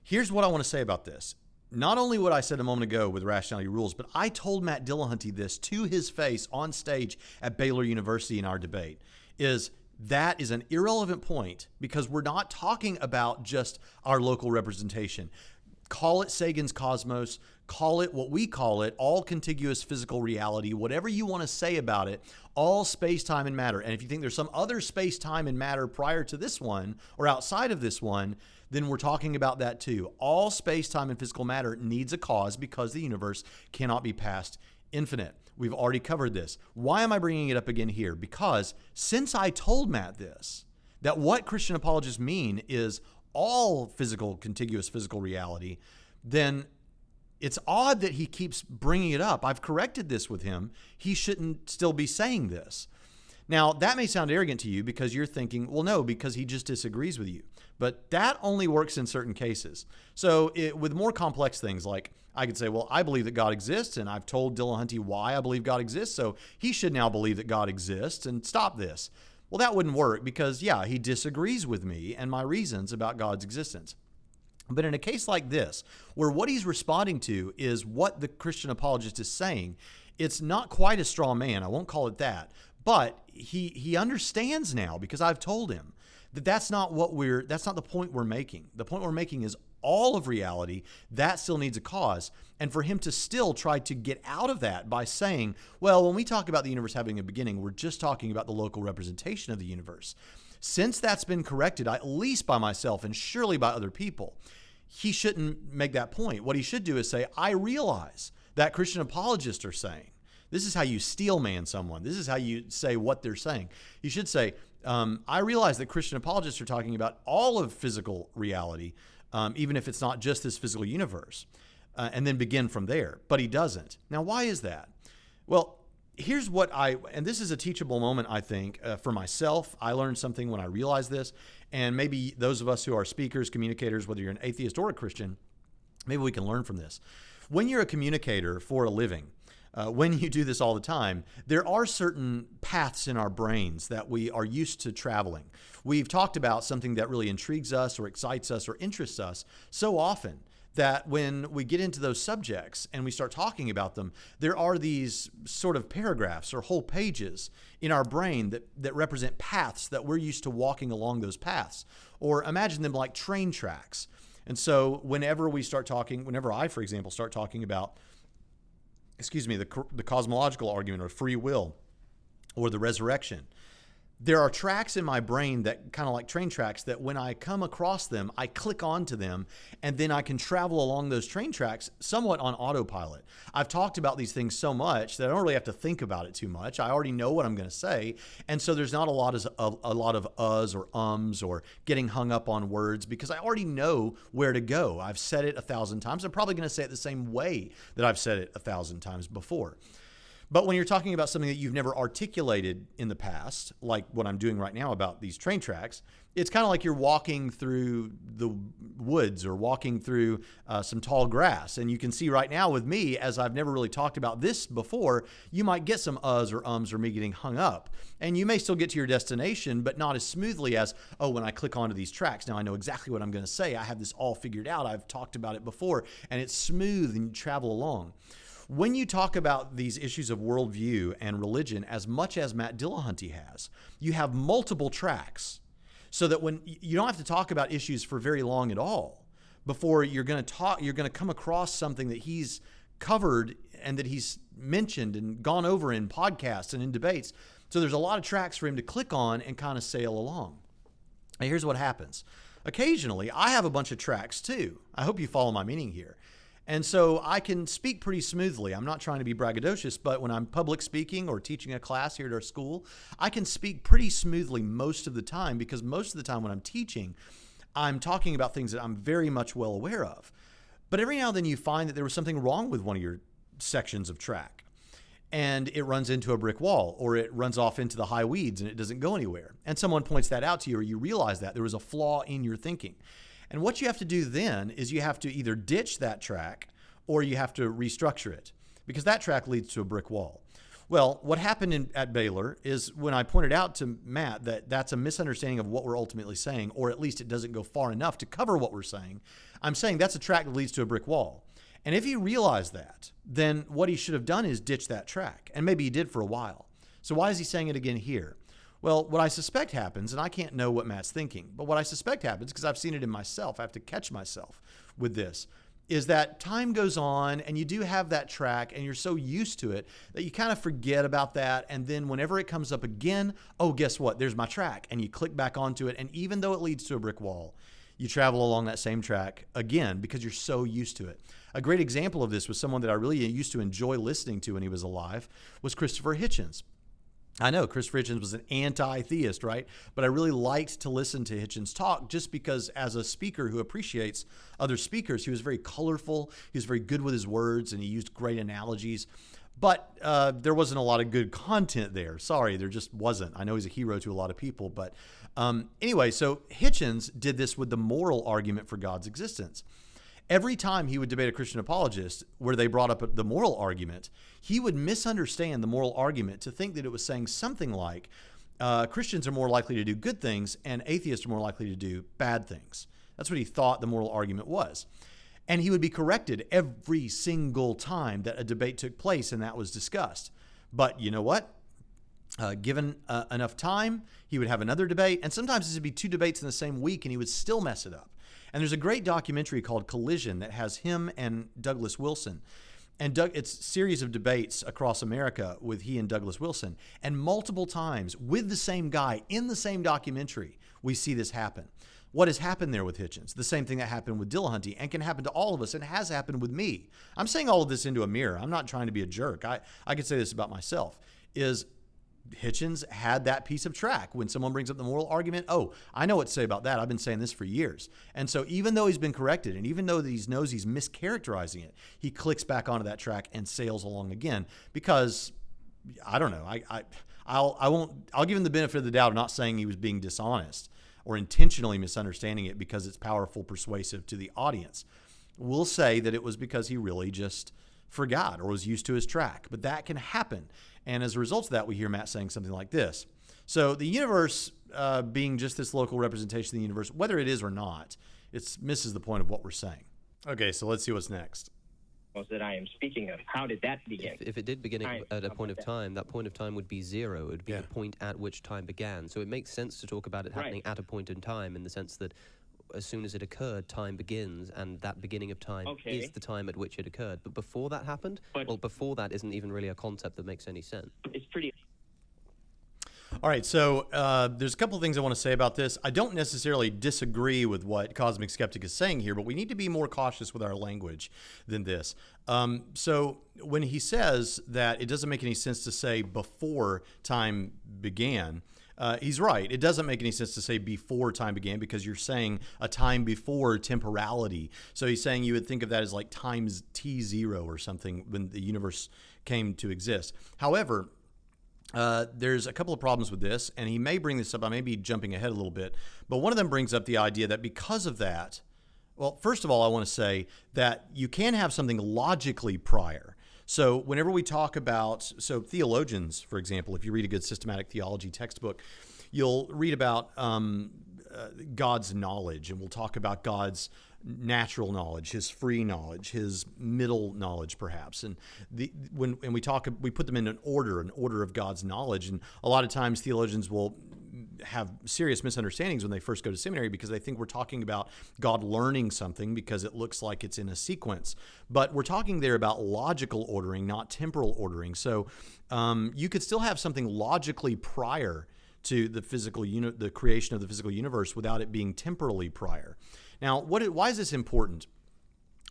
Here's what I want to say about this. Not only what I said a moment ago with Rationality Rules, but I told Matt Dillahunty this to his face on stage at Baylor University in our debate, is that is an irrelevant point because we're not talking about just our local representation. Call it Sagan's cosmos, call it what we call it, all contiguous physical reality, whatever you want to say about it, all space, time, and matter. And if you think there's some other space, time, and matter prior to this one or outside of this one, then we're talking about that too. All space, time, and physical matter needs a cause because the universe cannot be past infinite. We've already covered this. Why am I bringing it up again here? Because since I told Matt this, that what Christian apologists mean is all physical, contiguous physical reality, then it's odd that he keeps bringing it up. I've corrected this with him. He shouldn't still be saying this. Now, that may sound arrogant to you because you're thinking, well, no, because he just disagrees with you. But that only works in certain cases. So with more complex things, like I could say, well, I believe that God exists, and I've told Dillahunty why I believe God exists, so he should now believe that God exists and stop this. Well, that wouldn't work because, yeah, he disagrees with me and my reasons about God's existence. But in a case like this, where what he's responding to is what the Christian apologist is saying, it's not quite a straw man. I won't call it that. But he understands now, because I've told him, that that's not the point we're making. The point we're making is all of reality, that still needs a cause. And for him to still try to get out of that by saying, well, when we talk about the universe having a beginning, we're just talking about the local representation of the universe. Since that's been corrected, at least by myself and surely by other people, he shouldn't make that point. What he should do is say, I realize that Christian apologists are saying. This is how you steel man someone. This is how you say what they're saying. You should say, I realize that Christian apologists are talking about all of physical reality, even if it's not just this physical universe, and then begin from there. But he doesn't. Now, why is that? Well, here's what and this is a teachable moment, I think, for myself. I learned something when I realized this, and maybe those of us who are speakers, communicators, whether you're an atheist or a Christian, maybe we can learn from this. When you're a communicator for a living, when you do this all the time, there are certain paths in our brains that we are used to traveling. We've talked about something that really intrigues us or excites us or interests us so often that when we get into those subjects and we start talking about them, there are these sort of paragraphs or whole pages in our brain that represent paths that we're used to walking along those paths. Or imagine them like train tracks. And so whenever I, for example, start talking about the cosmological argument or free will or the resurrection, there are tracks in my brain that kind of like train tracks that when I come across them, I click onto them, and then I can travel along those train tracks somewhat on autopilot. I've talked about these things so much that I don't really have to think about it too much. I already know what I'm going to say, and so there's not a lot of uhs or ums or getting hung up on words because I already know where to go. I've said it 1,000 times. I'm probably going to say it the same way that I've said it 1,000 times before. But when you're talking about something that you've never articulated in the past, like what I'm doing right now about these train tracks, it's kind of like you're walking through the woods or walking through some tall grass. And you can see right now with me, as I've never really talked about this before, you might get some uhs or ums or me getting hung up. And you may still get to your destination, but not as smoothly as, oh, when I click onto these tracks, now I know exactly what I'm going to say. I have this all figured out. I've talked about it before, and it's smooth and you travel along. When you talk about these issues of worldview and religion as much as Matt Dillahunty has, you have multiple tracks so that when you don't have to talk about issues for very long at all before you're going to come across something that he's covered and that he's mentioned and gone over in podcasts and in debates. So there's a lot of tracks for him to click on and kind of sail along. And here's what happens. Occasionally, I have a bunch of tracks too. I hope you follow my meaning here. And so I can speak pretty smoothly. I'm not trying to be braggadocious, but when I'm public speaking or teaching a class here at our school, I can speak pretty smoothly most of the time because most of the time when I'm teaching, I'm talking about things that I'm very much well aware of. But every now and then you find that there was something wrong with one of your sections of track and it runs into a brick wall or it runs off into the high weeds and it doesn't go anywhere. And someone points that out to you or you realize that there was a flaw in your thinking. And what you have to do then is you have to either ditch that track or you have to restructure it because that track leads to a brick wall. Well, what happened at Baylor is when I pointed out to Matt that that's a misunderstanding of what we're ultimately saying, or at least it doesn't go far enough to cover what we're saying. I'm saying that's a track that leads to a brick wall. And if he realized that, then what he should have done is ditch that track. And maybe he did for a while. So why is he saying it again here? Well, what I suspect happens, and I can't know what Matt's thinking, but what I suspect happens, because I've seen it in myself, I have to catch myself with this, is that time goes on and you do have that track and you're so used to it that you kind of forget about that. And then whenever it comes up again, oh, guess what? There's my track. And you click back onto it. And even though it leads to a brick wall, you travel along that same track again because you're so used to it. A great example of this was someone that I really used to enjoy listening to when he was alive was Christopher Hitchens. I know Christopher Hitchens was an anti-theist, right? But I really liked to listen to Hitchens talk just because as a speaker who appreciates other speakers, he was very colorful, he was very good with his words, and he used great analogies. But there wasn't a lot of good content there. Sorry, there just wasn't. I know he's a hero to a lot of people. But anyway, so Hitchens did this with the moral argument for God's existence. Every time he would debate a Christian apologist where they brought up the moral argument, he would misunderstand the moral argument to think that it was saying something like Christians are more likely to do good things and atheists are more likely to do bad things. That's what he thought the moral argument was. And he would be corrected every single time that a debate took place and that was discussed. But you know what? Given enough time, he would have another debate. And sometimes this would be two debates in the same week and he would still mess it up. And there's a great documentary called Collision that has him and Douglas Wilson. And it's a series of debates across America with he and Douglas Wilson. And multiple times with the same guy in the same documentary, we see this happen. What has happened there with Hitchens? The same thing that happened with Dillahunty and can happen to all of us and has happened with me. I'm saying all of this into a mirror. I'm not trying to be a jerk. I could say this about myself, is Hitchens had that piece of track. When someone brings up the moral argument, oh, I know what to say about that. I've been saying this for years. And so even though he's been corrected and even though he knows he's mischaracterizing it, he clicks back onto that track and sails along again because, I don't know, I'll give him the benefit of the doubt of not saying he was being dishonest or intentionally misunderstanding it because it's powerful, persuasive to the audience. We'll say that it was because he really just forgot or was used to his track. But that can happen. And as a result of that, we hear Matt saying something like this. So the universe being just this local representation of the universe, whether it is or not, it misses the point of what we're saying. Okay, so let's see what's next. That I am speaking of. How did that begin? If it did begin at a point of time, that point of time would be zero. It would be the point at which time began. So it makes sense to talk about it happening at a point in time in the sense that as soon as it occurred, time begins, and that beginning of time is the time at which it occurred. But before that happened, well, before that isn't even really a concept that makes any sense. It's pretty... All right, so there's a couple of things I want to say about this. I don't necessarily disagree with what Cosmic Skeptic is saying here, but we need to be more cautious with our language than this. So when he says that it doesn't make any sense to say before time began, he's right. It doesn't make any sense to say before time began because you're saying a time before temporality. So he's saying you would think of that as like times T0 or something when the universe came to exist. However, there's a couple of problems with this, and he may bring this up. I may be jumping ahead a little bit, but one of them brings up the idea that because of that, well, first of all, I want to say that you can have something logically prior. So whenever we talk about, so theologians, for example, if you read a good systematic theology textbook, you'll read about God's knowledge, and we'll talk about God's natural knowledge, his free knowledge, his middle knowledge, perhaps. And when we talk, we put them in an order of God's knowledge. And a lot of times theologians will have serious misunderstandings when they first go to seminary because they think we're talking about God learning something because it looks like it's in a sequence. But we're talking there about logical ordering, not temporal ordering. So you could still have something logically prior to the the creation of the physical universe without it being temporally prior. Now, why is this important?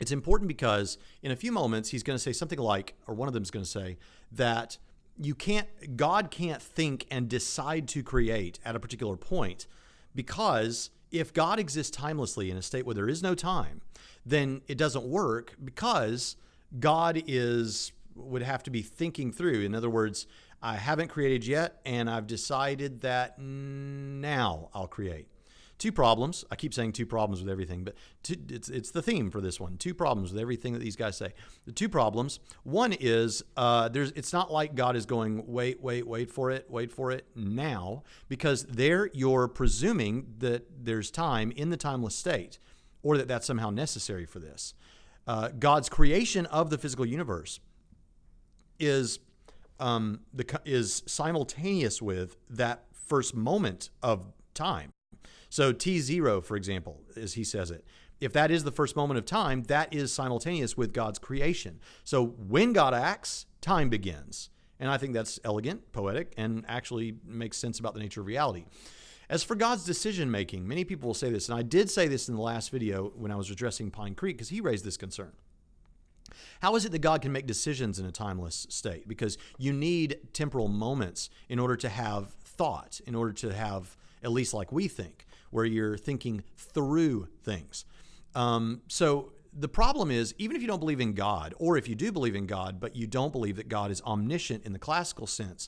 It's important because in a few moments he's going to say something like, or one of them is going to say that God can't think and decide to create at a particular point, because if God exists timelessly in a state where there is no time, then it doesn't work because God would have to be thinking through. In other words, I haven't created yet, and I've decided that now I'll create. two problems. I keep saying two problems with everything, but it's the theme for this one. Two problems with everything that these guys say. The two problems. One is it's not like God is going, wait for it now, because there you're presuming that there's time in the timeless state, or that that's somehow necessary for this. God's creation of the physical universe is simultaneous with that first moment of time. So T0, for example, as he says it, if that is the first moment of time, that is simultaneous with God's creation. So when God acts, time begins. And I think that's elegant, poetic, and actually makes sense about the nature of reality. As for God's decision-making, many people will say this, and I did say this in the last video when I was addressing Pine Creek, because he raised this concern. How is it that God can make decisions in a timeless state? Because you need temporal moments in order to have thought, in order to have, at least like we think, where you're thinking through things. So the problem is, even if you don't believe in God, or if you do believe in God, but you don't believe that God is omniscient in the classical sense,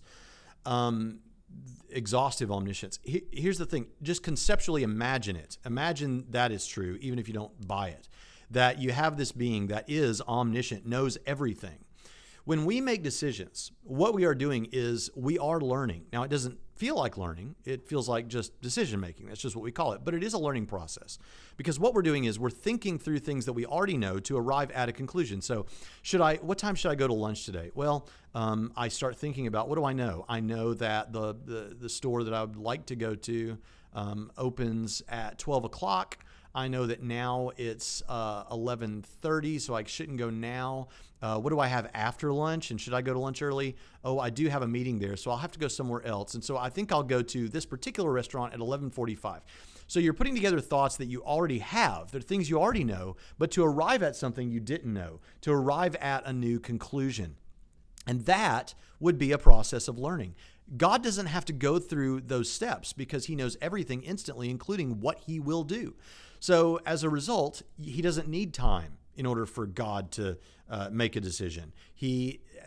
exhaustive omniscience. Here's the thing, just conceptually imagine it. Imagine that is true, even if you don't buy it, that you have this being that is omniscient, knows everything. When we make decisions, what we are doing is we are learning. Now, it doesn't feel like learning. It feels like just decision making. That's just what we call it. But it is a learning process, because what we're doing is we're thinking through things that we already know to arrive at a conclusion. So what time should I go to lunch today? Well, I start thinking about, what do I know? I know that the store that I would like to go to opens at 12 o'clock. I know that now it's 11:30, so I shouldn't go now. What do I have after lunch? And should I go to lunch early? Oh, I do have a meeting there, so I'll have to go somewhere else. And so I think I'll go to this particular restaurant at 11:45. So you're putting together thoughts that you already have. They're things you already know, but to arrive at something you didn't know, to arrive at a new conclusion. And that would be a process of learning. God doesn't have to go through those steps because he knows everything instantly, including what he will do. So as a result, he doesn't need time in order for God to make a decision.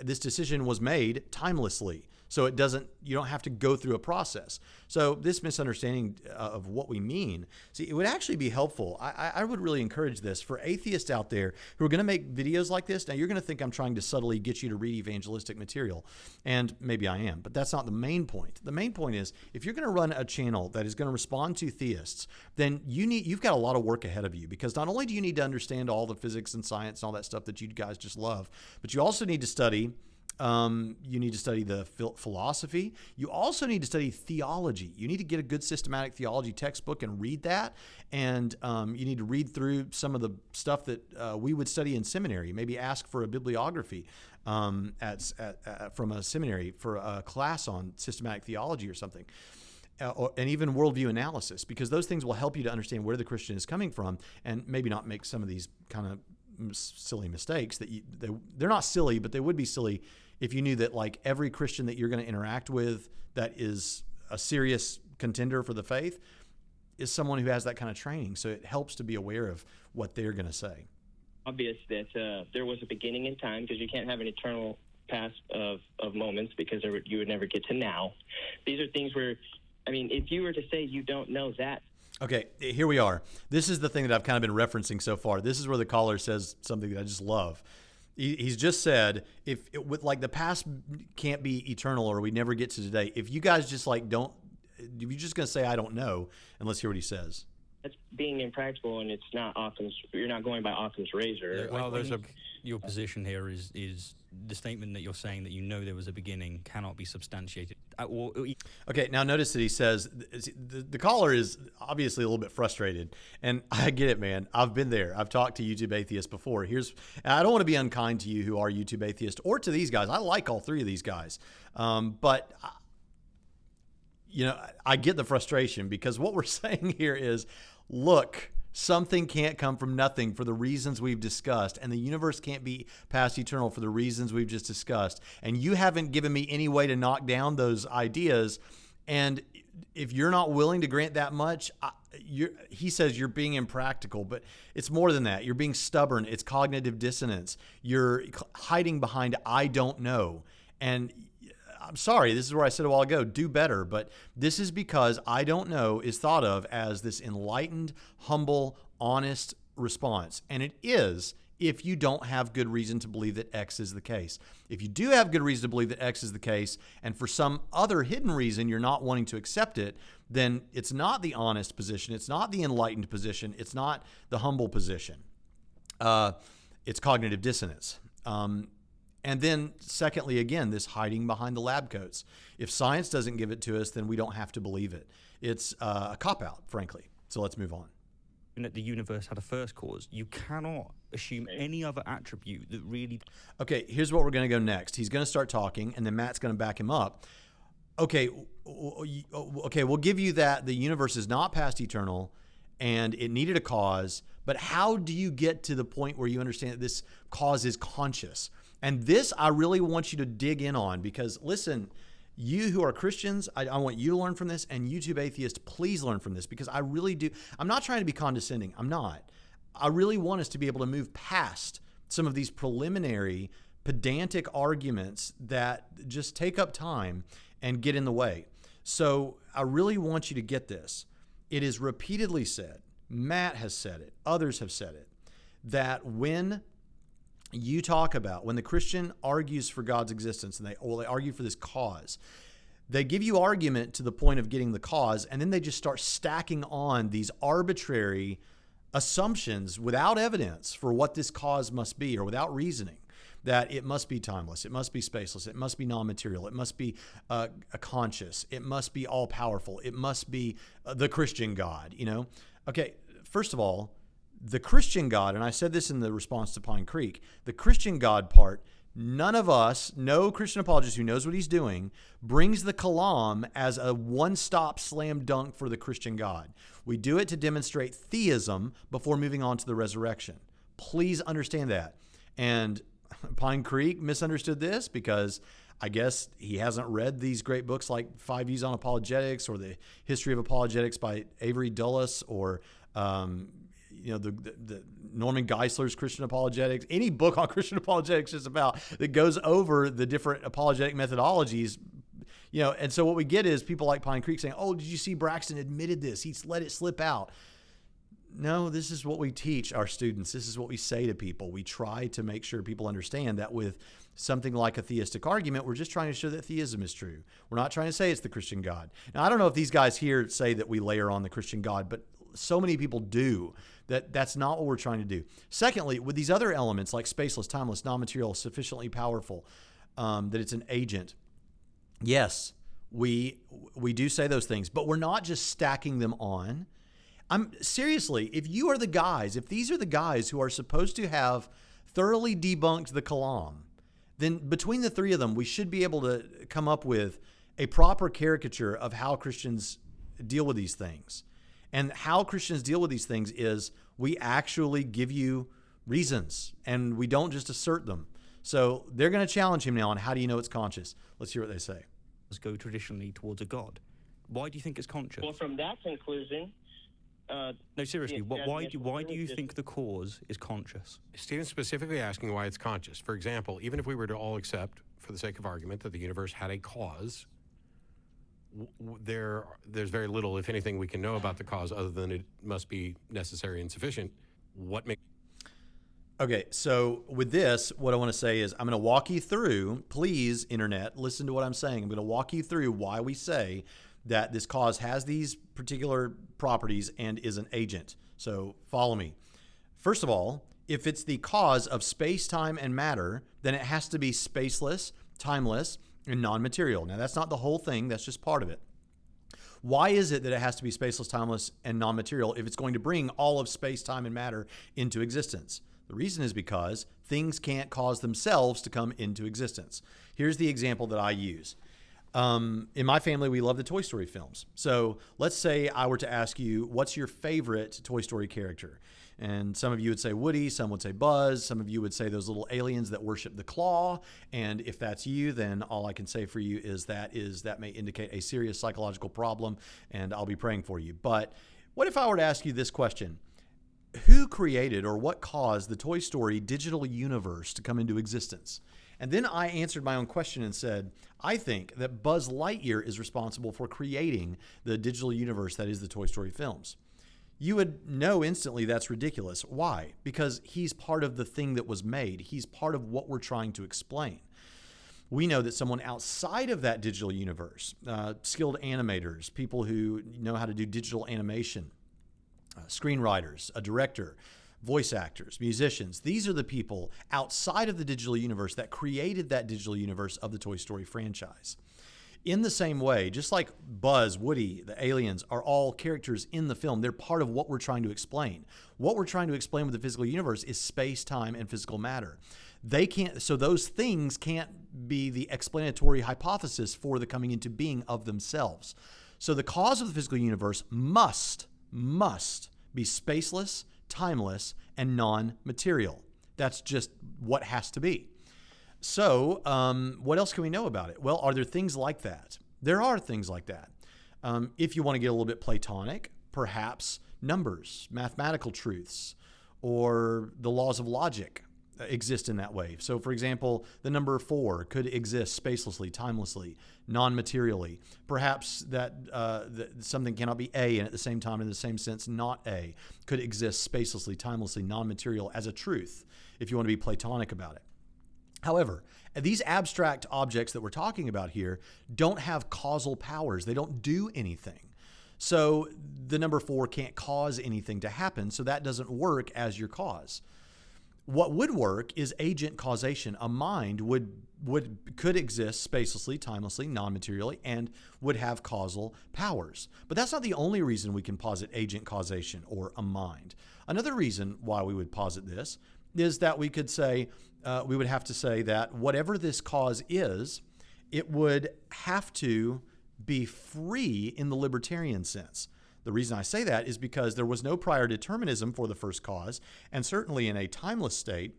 This decision was made timelessly. So you don't have to go through a process. So this misunderstanding of what we mean, see, it would actually be helpful. I would really encourage this for atheists out there who are going to make videos like this. Now, you're going to think I'm trying to subtly get you to read evangelistic material, and maybe I am, but that's not the main point. The main point is, if you're going to run a channel that is going to respond to theists, then you've got a lot of work ahead of you, because not only do you need to understand all the physics and science and all that stuff that you guys just love, but you also need to study the philosophy. You also need to study theology. You need to get a good systematic theology textbook and read that. And you need to read through some of the stuff that we would study in seminary. Maybe ask for a bibliography from a seminary for a class on systematic theology or something. And even worldview analysis, because those things will help you to understand where the Christian is coming from and maybe not make some of these kind of silly mistakes they're not silly, but they would be silly if you knew that like every Christian that you're going to interact with that is a serious contender for the faith is someone who has that kind of training. So it helps to be aware of what they're going to say. Obvious that there was a beginning in time, because you can't have an eternal past of moments, because you would never get to now. These are things where, I mean, if you were to say you don't know that. Okay, here we are. This is the thing that I've kind of been referencing so far. This is where the caller says something that I just love. He's just said, with the past can't be eternal, or we never get to today. If you guys just if you're just going to say, I don't know, and let's hear what he says. That's being impractical, and it's not Occam's. You're not going by Occam's razor. Well, your position here is the statement that you're saying that you know there was a beginning cannot be substantiated. Okay, now notice that he says the caller is obviously a little bit frustrated, and I get it, man. I've been there. I've talked to YouTube atheists before. And I don't want to be unkind to you who are YouTube atheists, or to these guys. I like all three of these guys, but I get the frustration, because what we're saying here is, look, something can't come from nothing for the reasons we've discussed, and the universe can't be past eternal for the reasons we've just discussed. And you haven't given me any way to knock down those ideas. And if you're not willing to grant that much, he says you're being impractical, but it's more than that. You're being stubborn. It's cognitive dissonance. You're hiding behind I don't know. And I'm sorry, this is where I said a while ago, do better, but this is because I don't know is thought of as this enlightened, humble, honest response. And it is if you don't have good reason to believe that X is the case. If you do have good reason to believe that X is the case, and for some other hidden reason you're not wanting to accept it, then it's not the honest position, it's not the enlightened position, it's not the humble position. It's cognitive dissonance. And then secondly, again, this hiding behind the lab coats. If science doesn't give it to us, then we don't have to believe it. It's a cop-out, frankly. So let's move on. That the universe had a first cause. You cannot assume any other attribute that really... Okay, here's what we're going to go next. He's going to start talking, and then Matt's going to back him up. Okay, we'll give you that the universe is not past eternal, and it needed a cause, but how do you get to the point where you understand that this cause is conscious? And this I really want you to dig in on, because listen, you who are Christians, I want you to learn from this, and YouTube atheists, please learn from this, because I really do. I'm not trying to be condescending. I'm not. I really want us to be able to move past some of these preliminary, pedantic arguments that just take up time and get in the way. So I really want you to get this. It is repeatedly said, Matt has said it, others have said it, that when you talk about, when the Christian argues for God's existence, and they argue for this cause, they give you argument to the point of getting the cause, and then they just start stacking on these arbitrary assumptions without evidence for what this cause must be, or without reasoning, that it must be timeless, it must be spaceless, it must be non-material, it must be a conscious, it must be all-powerful, it must be the Christian God, you know? Okay, first of all, the Christian God, and I said this in the response to Pine Creek, the Christian God part, none of us, no Christian apologist who knows what he's doing, brings the Kalam as a one-stop slam dunk for the Christian God. We do it to demonstrate theism before moving on to the resurrection. Please understand that. And Pine Creek misunderstood this because I guess he hasn't read these great books like 5 Views on Apologetics or The History of Apologetics by Avery Dulles, or the Norman Geisler's Christian Apologetics, any book on Christian apologetics is about that goes over the different apologetic methodologies, and so what we get is people like Pine Creek saying, oh, did you see Braxton admitted this? He's let it slip out. No, this is what we teach our students. This is what we say to people. We try to make sure people understand that with something like a theistic argument, we're just trying to show that theism is true. We're not trying to say it's the Christian God. Now, I don't know if these guys here say that we layer on the Christian God, but so many people do. That's not what we're trying to do. Secondly, with these other elements like spaceless, timeless, non-material, sufficiently powerful, that it's an agent. Yes, we do say those things, but we're not just stacking them on. Seriously, if these are the guys who are supposed to have thoroughly debunked the Kalam, then between the three of them, we should be able to come up with a proper caricature of how Christians deal with these things. And how Christians deal with these things is we actually give you reasons, and we don't just assert them. So they're going to challenge him now on how do you know it's conscious. Let's hear what they say. Let's go traditionally towards a God. Why do you think it's conscious? Well, from that conclusion... no, seriously, why do you think the cause is conscious? Stephen's specifically asking why it's conscious. For example, even if we were to all accept, for the sake of argument, that the universe had a cause, there's very little, if anything, we can know about the cause other than it must be necessary and sufficient. Okay, so with this, what I want to say is I'm going to walk you through, please, Internet, listen to what I'm saying. I'm going to walk you through why we say that this cause has these particular properties and is an agent. So follow me. First of all, if it's the cause of space, time, and matter, then it has to be spaceless, timeless, and non-material. Now, that's not the whole thing. That's just part of it. Why is it that it has to be spaceless, timeless, and non-material if it's going to bring all of space, time, and matter into existence? The reason is because things can't cause themselves to come into existence. Here's the example that I use. In my family, we love the Toy Story films. So let's say I were to ask you, what's your favorite Toy Story character? And some of you would say Woody, some would say Buzz, some of you would say those little aliens that worship the claw. And if that's you, then all I can say for you is that may indicate a serious psychological problem, and I'll be praying for you. But what if I were to ask you this question? Who created or what caused the Toy Story digital universe to come into existence? And then I answered my own question and said, I think that Buzz Lightyear is responsible for creating the digital universe that is the Toy Story films. You would know instantly that's ridiculous. Why? Because he's part of the thing that was made. He's part of what we're trying to explain. We know that someone outside of that digital universe, skilled animators, people who know how to do digital animation, screenwriters, a director, voice actors, musicians, these are the people outside of the digital universe that created that digital universe of the Toy Story franchise. In the same way, just like Buzz, Woody, the aliens are all characters in the film, they're part of what we're trying to explain. What we're trying to explain with the physical universe is space, time, and physical matter. So those things can't be the explanatory hypothesis for the coming into being of themselves. So the cause of the physical universe must be spaceless, timeless, and non-material. That's just what has to be. So what else can we know about it? Well, are there things like that? There are things like that. If you want to get a little bit Platonic, perhaps numbers, mathematical truths, or the laws of logic exist in that way. So, for example, the number 4 could exist spacelessly, timelessly, non-materially. Perhaps that something cannot be A and at the same time, in the same sense, not A, could exist spacelessly, timelessly, non-material as a truth, if you want to be Platonic about it. However, these abstract objects that we're talking about here don't have causal powers. They don't do anything. So the number 4 can't cause anything to happen, so that doesn't work as your cause. What would work is agent causation. A mind could exist spacelessly, timelessly, non-materially, and would have causal powers. But that's not the only reason we can posit agent causation or a mind. Another reason why we would posit this is that we could say, we would have to say that whatever this cause is, it would have to be free in the libertarian sense. The reason I say that is because there was no prior determinism for the first cause, and certainly in a timeless state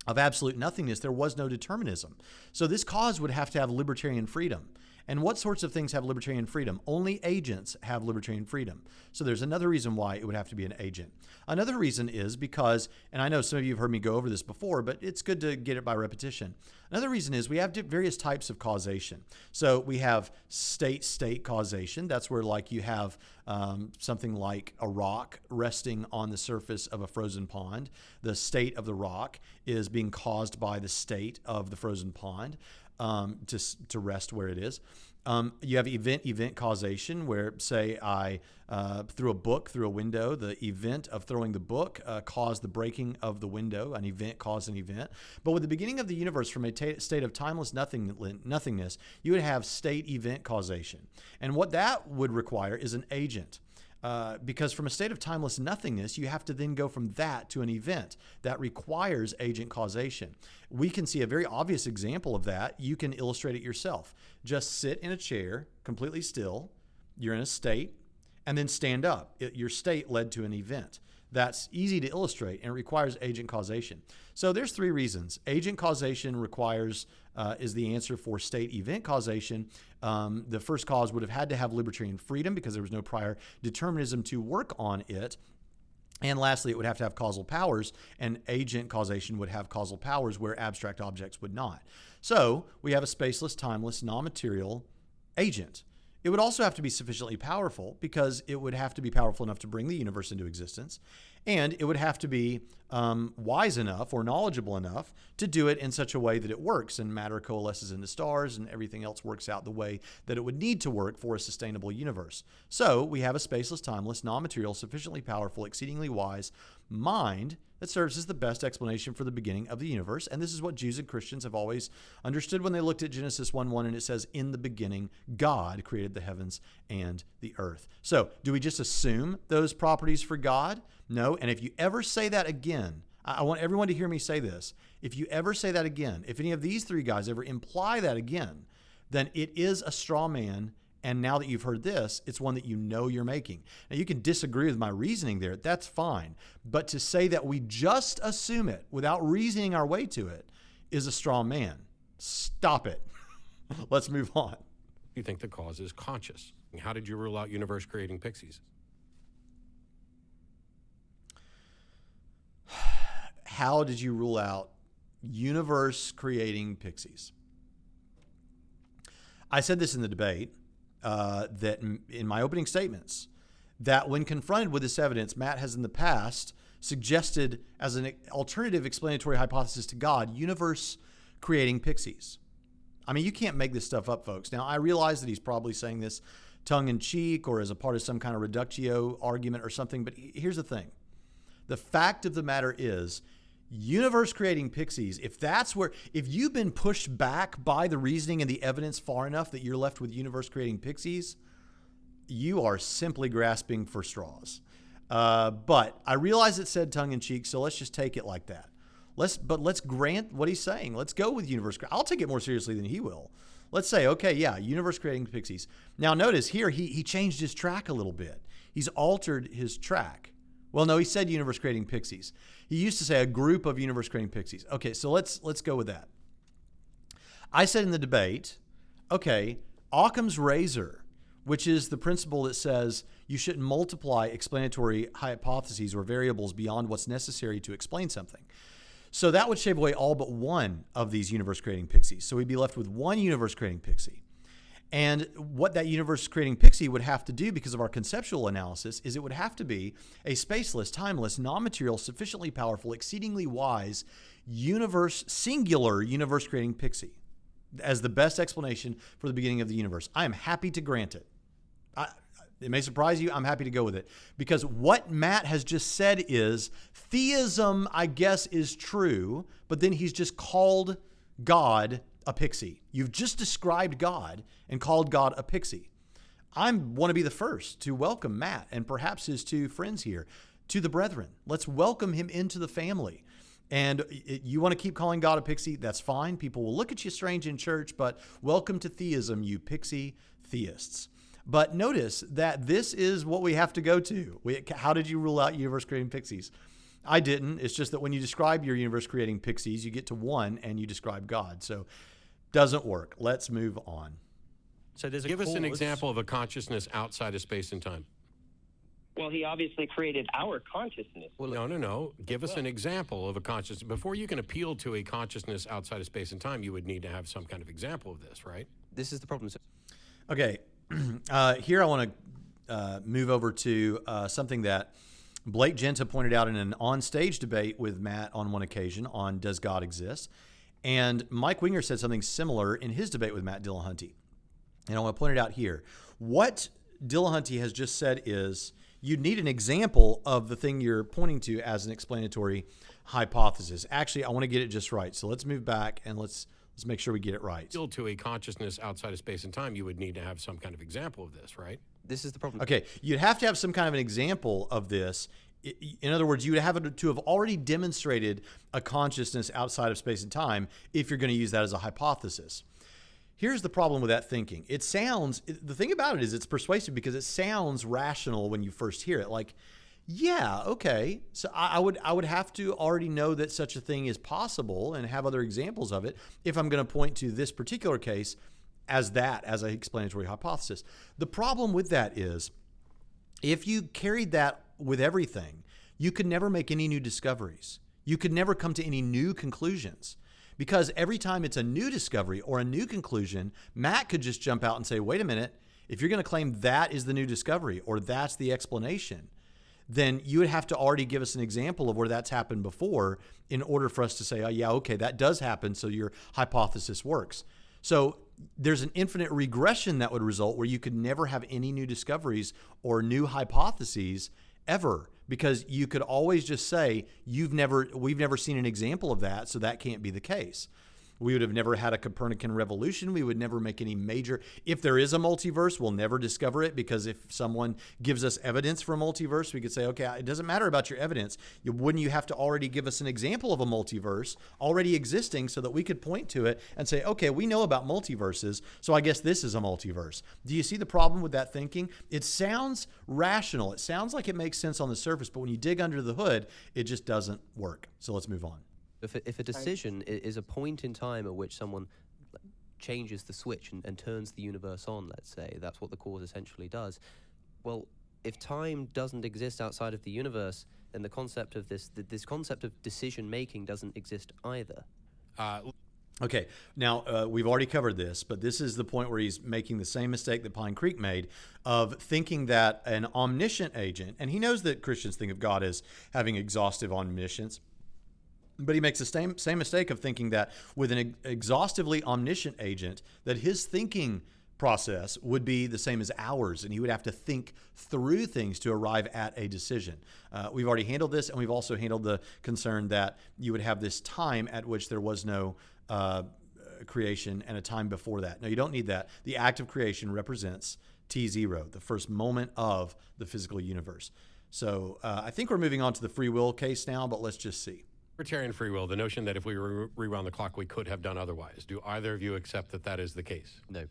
of absolute nothingness, there was no determinism. So this cause would have to have libertarian freedom. And what sorts of things have libertarian freedom? Only agents have libertarian freedom. So there's another reason why it would have to be an agent. Another reason is because, and I know some of you have heard me go over this before, but it's good to get it by repetition. Another reason is we have various types of causation. So we have state-state causation. That's where like you have something like a rock resting on the surface of a frozen pond. The state of the rock is being caused by the state of the frozen pond. To rest where it is. You have event causation, where, say, I threw a book through a window. The event of throwing the book caused the breaking of the window. An event caused an event. But with the beginning of the universe from a state of timeless nothingness, you would have state-event causation. And what that would require is an agent. Because from a state of timeless nothingness, you have to then go from that to an event. That requires agent causation. We can see a very obvious example of that. You can illustrate it yourself. Just sit in a chair, completely still. You're in a state, and then stand up. Your state led to an event. That's easy to illustrate, and it requires agent causation. So there's 3 reasons. Agent causation is the answer for state-event causation. The first cause would have had to have libertarian freedom because there was no prior determinism to work on it. And lastly, it would have to have causal powers, and agent causation would have causal powers where abstract objects would not. So we have a spaceless, timeless, non-material agent. It would also have to be sufficiently powerful because it would have to be powerful enough to bring the universe into existence. And it would have to be wise enough or knowledgeable enough to do it in such a way that it works and matter coalesces into stars and everything else works out the way that it would need to work for a sustainable universe. So we have a spaceless, timeless, non-material, sufficiently powerful, exceedingly wise mind that serves as the best explanation for the beginning of the universe. And this is what Jews and Christians have always understood when they looked at Genesis 1:1 and it says, in the beginning, God created the heavens and the earth. So do we just assume those properties for God? No. And if you ever say that again, I want everyone to hear me say this. If you ever say that again, if any of these 3 guys ever imply that again, then it is a straw man. And now that you've heard this, it's one that you know you're making. Now, you can disagree with my reasoning there. That's fine. But to say that we just assume it without reasoning our way to it is a straw man. Stop it. Let's move on. You think the cause is conscious. How did you rule out universe creating pixies? How did you rule out universe creating pixies. I said this in the debate, that in my opening statements, that when confronted with this evidence, Matt has in the past suggested as an alternative explanatory hypothesis to God, universe creating pixies. I mean, you can't make this stuff up, folks. Now, I realize that he's probably saying this tongue-in-cheek or as a part of some kind of reductio argument or something, but here's the thing. The fact of the matter is, universe creating pixies, if you've been pushed back by the reasoning and the evidence far enough that you're left with universe creating pixies, you are simply grasping for straws. But I realize it said tongue-in-cheek, so let's just take it like that. Let's grant what he's saying. Let's go with universe. I'll take it more seriously than he will. Let's say, okay, yeah, universe creating pixies. Now notice here, he changed his track a little bit. He's altered his track. Well, no, he said universe creating pixies. He used to say a group of universe creating pixies. Okay, so let's go with that. I said in the debate, okay, Occam's razor, which is the principle that says you shouldn't multiply explanatory hypotheses or variables beyond what's necessary to explain something. So that would shave away all but one of these universe-creating pixies. So we'd be left with one universe-creating pixie. And what that universe-creating pixie would have to do, because of our conceptual analysis, is it would have to be a spaceless, timeless, non-material, sufficiently powerful, exceedingly wise, singular universe-creating pixie as the best explanation for the beginning of the universe. I am happy to grant it. It may surprise you. I'm happy to go with it. Because what Matt has just said is theism, I guess, is true, but then he's just called God a pixie. You've just described God and called God a pixie. I want to be the first to welcome Matt and perhaps his two friends here to the brethren. Let's welcome him into the family. And you want to keep calling God a pixie? That's fine. People will look at you strange in church, but welcome to theism, you pixie theists. But notice that this is what we have to go to. How did you rule out universe-creating pixies? I didn't. It's just that when you describe your universe-creating pixies, you get to one and you describe God. So doesn't work. Let's move on. So there's Give us an example of a consciousness outside of space and time. Well, he obviously created our consciousness. Well, no. Give us an example of a consciousness. Before you can appeal to a consciousness outside of space and time, you would need to have some kind of example of this, right? This is the problem. Okay. Here I want to move over to something that Blake Genta pointed out in an on-stage debate with Matt on one occasion on Does God Exist? And Mike Winger said something similar in his debate with Matt Dillahunty. And I want to point it out here. What Dillahunty has just said is you need an example of the thing you're pointing to as an explanatory hypothesis. Actually, I want to get it just right. So let's move back and let's make sure we get it right. Still, to a consciousness outside of space and time, you would need to have some kind of example of this, right? This is the problem. Okay, you'd have to have some kind of an example of this. In other words, you would have to have already demonstrated a consciousness outside of space and time if you're going to use that as a hypothesis. Here's the problem with that thinking. The thing about it is it's persuasive because it sounds rational when you first hear it. Like, yeah, okay. So I would have to already know that such a thing is possible and have other examples of it if I'm going to point to this particular case as an explanatory hypothesis. The problem with that is if you carried that with everything, you could never make any new discoveries. You could never come to any new conclusions. Because every time it's a new discovery or a new conclusion, Matt could just jump out and say, wait a minute, if you're going to claim that is the new discovery or that's the explanation, then you would have to already give us an example of where that's happened before in order for us to say, oh, yeah, okay, that does happen, so your hypothesis works. So there's an infinite regression that would result where you could never have any new discoveries or new hypotheses ever, because you could always just say, we've never seen an example of that, so that can't be the case. We would have never had a Copernican revolution. We would never make any major... If there is a multiverse, we'll never discover it, because if someone gives us evidence for a multiverse, we could say, okay, it doesn't matter about your evidence. Wouldn't you have to already give us an example of a multiverse already existing so that we could point to it and say, okay, we know about multiverses, so I guess this is a multiverse. Do you see the problem with that thinking? It sounds rational. It sounds like it makes sense on the surface, but when you dig under the hood, it just doesn't work. So let's move on. If a decision is a point in time at which someone changes the switch and turns the universe on, let's say, that's what the cause essentially does. Well, if time doesn't exist outside of the universe, then the concept of this concept of decision making doesn't exist either. Okay, now we've already covered this, but this is the point where he's making the same mistake that Pine Creek made of thinking that an omniscient agent, and he knows that Christians think of God as having exhaustive omniscience, but he makes the same mistake of thinking that with an exhaustively omniscient agent, that his thinking process would be the same as ours, and he would have to think through things to arrive at a decision. We've already handled this, and we've also handled the concern that you would have this time at which there was no creation and a time before that. No, you don't need that. The act of creation represents T0, the first moment of the physical universe. So I think we're moving on to the free will case now, but let's just see. Libertarian free will, the notion that if we rewound the clock, we could have done otherwise. Do either of you accept that that is the case? No.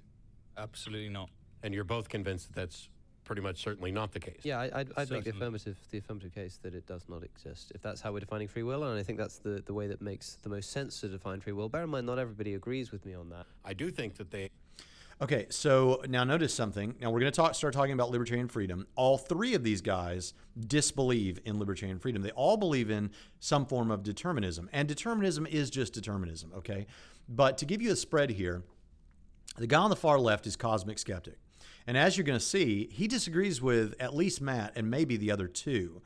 Absolutely not. And you're both convinced that that's pretty much certainly not the case? Yeah, I'd make the Certainly. affirmative case that it does not exist, if that's how we're defining free will, and I think that's the way that makes the most sense to define free will. Bear in mind, not everybody agrees with me on that. I do think that they... Okay, so now notice something. Now we're going to start talking about libertarian freedom. All three of these guys disbelieve in libertarian freedom. They all believe in some form of determinism, and determinism is just determinism, okay? But to give you a spread here, the guy on the far left is CosmicSkeptic. And as you're going to see, he disagrees with at least Matt and maybe the other two.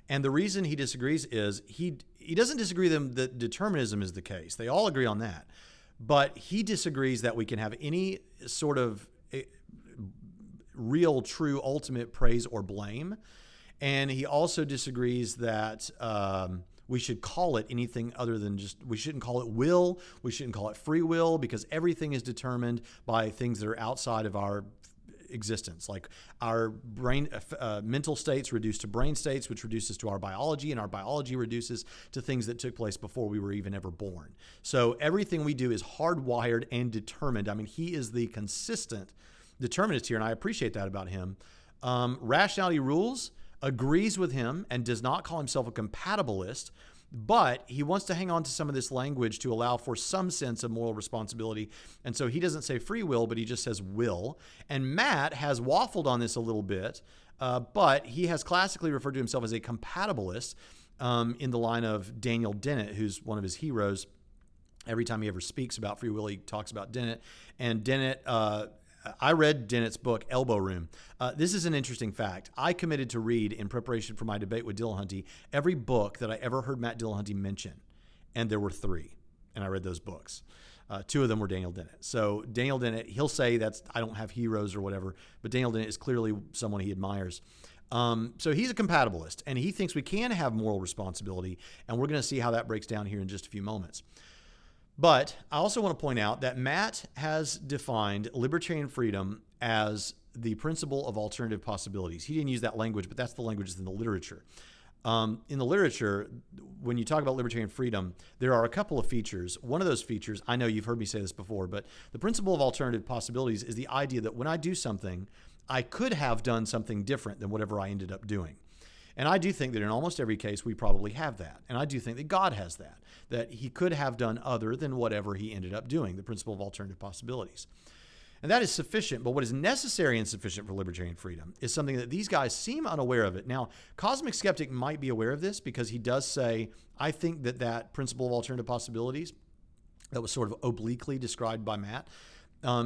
And the reason he disagrees is he doesn't disagree with them that determinism is the case. They all agree on that. But he disagrees that we can have any sort of real, true, ultimate praise or blame. And he also disagrees that we should call it anything other than we shouldn't call it will. We shouldn't call it free will, because everything is determined by things that are outside of our existence, like our brain, mental states reduced to brain states, which reduces to our biology, and our biology reduces to things that took place before we were even ever born. So everything we do is hardwired and determined. I mean, he is the consistent determinist here, and I appreciate that about him. Rationality Rules agrees with him and does not call himself a compatibilist, but he wants to hang on to some of this language to allow for some sense of moral responsibility. And so he doesn't say free will, but he just says will. And Matt has waffled on this a little bit, but he has classically referred to himself as a compatibilist in the line of Daniel Dennett, who's one of his heroes. Every time he ever speaks about free will, he talks about Dennett. And Dennett, I read Dennett's book, Elbow Room. This is an interesting fact. I committed to read, in preparation for my debate with Dillahunty, every book that I ever heard Matt Dillahunty mention. And there were 3. And I read those books. 2 of them were Daniel Dennett. So Daniel Dennett, he'll say I don't have heroes or whatever, but Daniel Dennett is clearly someone he admires. So he's a compatibilist, and he thinks we can have moral responsibility, and we're going to see how that breaks down here in just a few moments. But I also want to point out that Matt has defined libertarian freedom as the principle of alternative possibilities. He didn't use that language, but that's the language that's in the literature. In the literature, when you talk about libertarian freedom, there are a couple of features. One of those features, I know you've heard me say this before, but the principle of alternative possibilities is the idea that when I do something, I could have done something different than whatever I ended up doing. And I do think that in almost every case, we probably have that. And I do think that God has that he could have done other than whatever he ended up doing, the principle of alternative possibilities. And that is sufficient, but what is necessary and sufficient for libertarian freedom is something that these guys seem unaware of it. Now, CosmicSkeptic might be aware of this because he does say, I think that principle of alternative possibilities that was sort of obliquely described by Matt,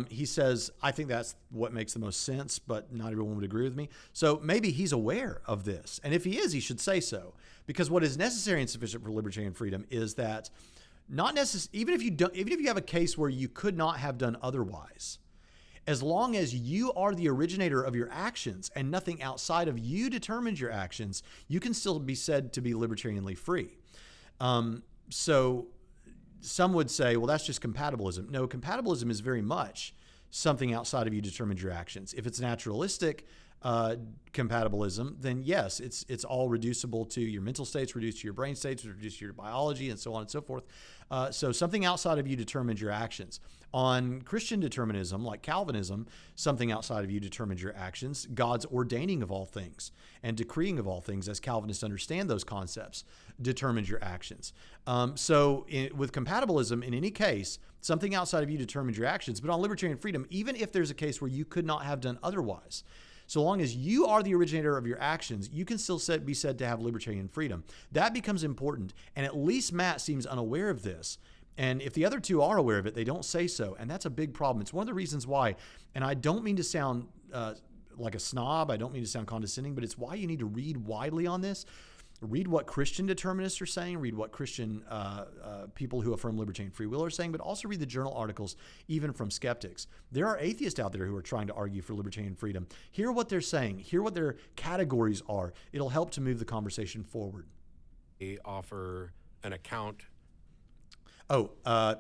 he says, I think that's what makes the most sense, but not everyone would agree with me. So maybe he's aware of this. And if he is, he should say so. Because what is necessary and sufficient for libertarian freedom is that even if you have a case where you could not have done otherwise, as long as you are the originator of your actions and nothing outside of you determines your actions, you can still be said to be libertarianly free. So some would say, well, that's just compatibilism. No, compatibilism is very much something outside of you determines your actions. If it's naturalistic compatibilism, then yes, it's all reducible to your mental states, reduced to your brain states, reduced to your biology, and so on and so forth. So something outside of you determines your actions. On Christian determinism, like Calvinism, something outside of you determines your actions. God's ordaining of all things and decreeing of all things, as Calvinists understand those concepts, determines your actions. With compatibilism, in any case, something outside of you determines your actions. But on libertarian freedom, even if there's a case where you could not have done otherwise, so long as you are the originator of your actions, you can still be said to have libertarian freedom. That becomes important, and at least Matt seems unaware of this. And if the other two are aware of it, they don't say so. And that's a big problem. It's one of the reasons why, and I don't mean to sound like a snob, I don't mean to sound condescending, but it's why you need to read widely on this. Read what Christian determinists are saying, read what Christian people who affirm libertarian free will are saying, but also read the journal articles, even from skeptics. There are atheists out there who are trying to argue for libertarian freedom. Hear what they're saying, hear what their categories are. It'll help to move the conversation forward. They offer an account.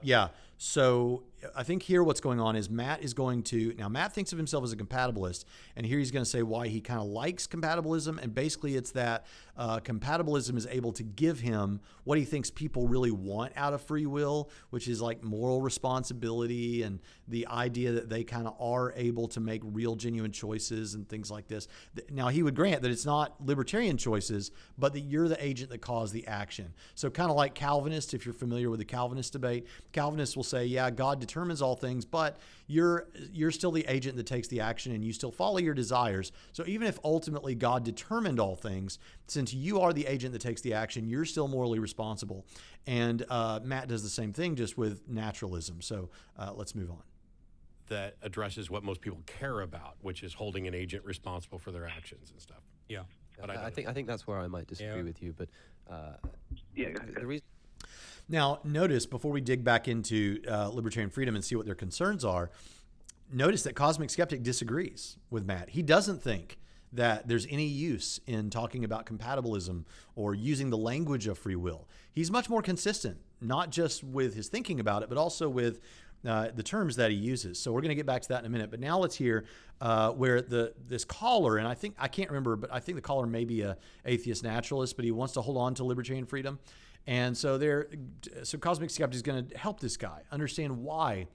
Yeah. So I think here what's going on is Matt thinks of himself as a compatibilist, and here he's going to say why he kind of likes compatibilism, and basically it's that compatibilism is able to give him what he thinks people really want out of free will, which is like moral responsibility and the idea that they kind of are able to make real, genuine choices and things like this. Now, he would grant that it's not libertarian choices, but that you're the agent that caused the action. So kind of like Calvinists, if you're familiar with the Calvinist debate, Calvinists will say, yeah, God determines all things, but you're still the agent that takes the action, and you still follow your desires. So even if ultimately God determined all things, since you are the agent that takes the action, you're still morally responsible. And Matt does the same thing, just with naturalism. So let's move on. That addresses what most people care about, which is holding an agent responsible for their actions and stuff. Yeah. But I think that's where I might disagree with you. But the reason. Now, notice, before we dig back into libertarian freedom and see what their concerns are, notice that CosmicSkeptic disagrees with Matt. He doesn't think that there's any use in talking about compatibilism or using the language of free will. He's much more consistent, not just with his thinking about it, but also with the terms that he uses. So we're going to get back to that in a minute. But now let's hear where this caller, and I can't remember, but I think the caller may be a atheist naturalist, but he wants to hold on to libertarian freedom. And so CosmicSkeptic is going to help this guy understand why,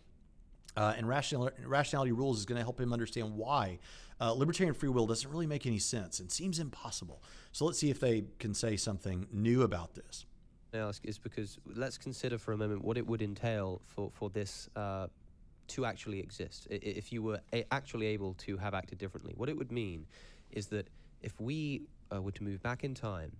and Rationality Rules is going to help him understand why libertarian free will doesn't really make any sense and seems impossible. So let's see if they can say something new about this. Is because let's consider for a moment what it would entail for this to actually exist. If you were actually able to have acted differently, what it would mean is that if we were to move back in time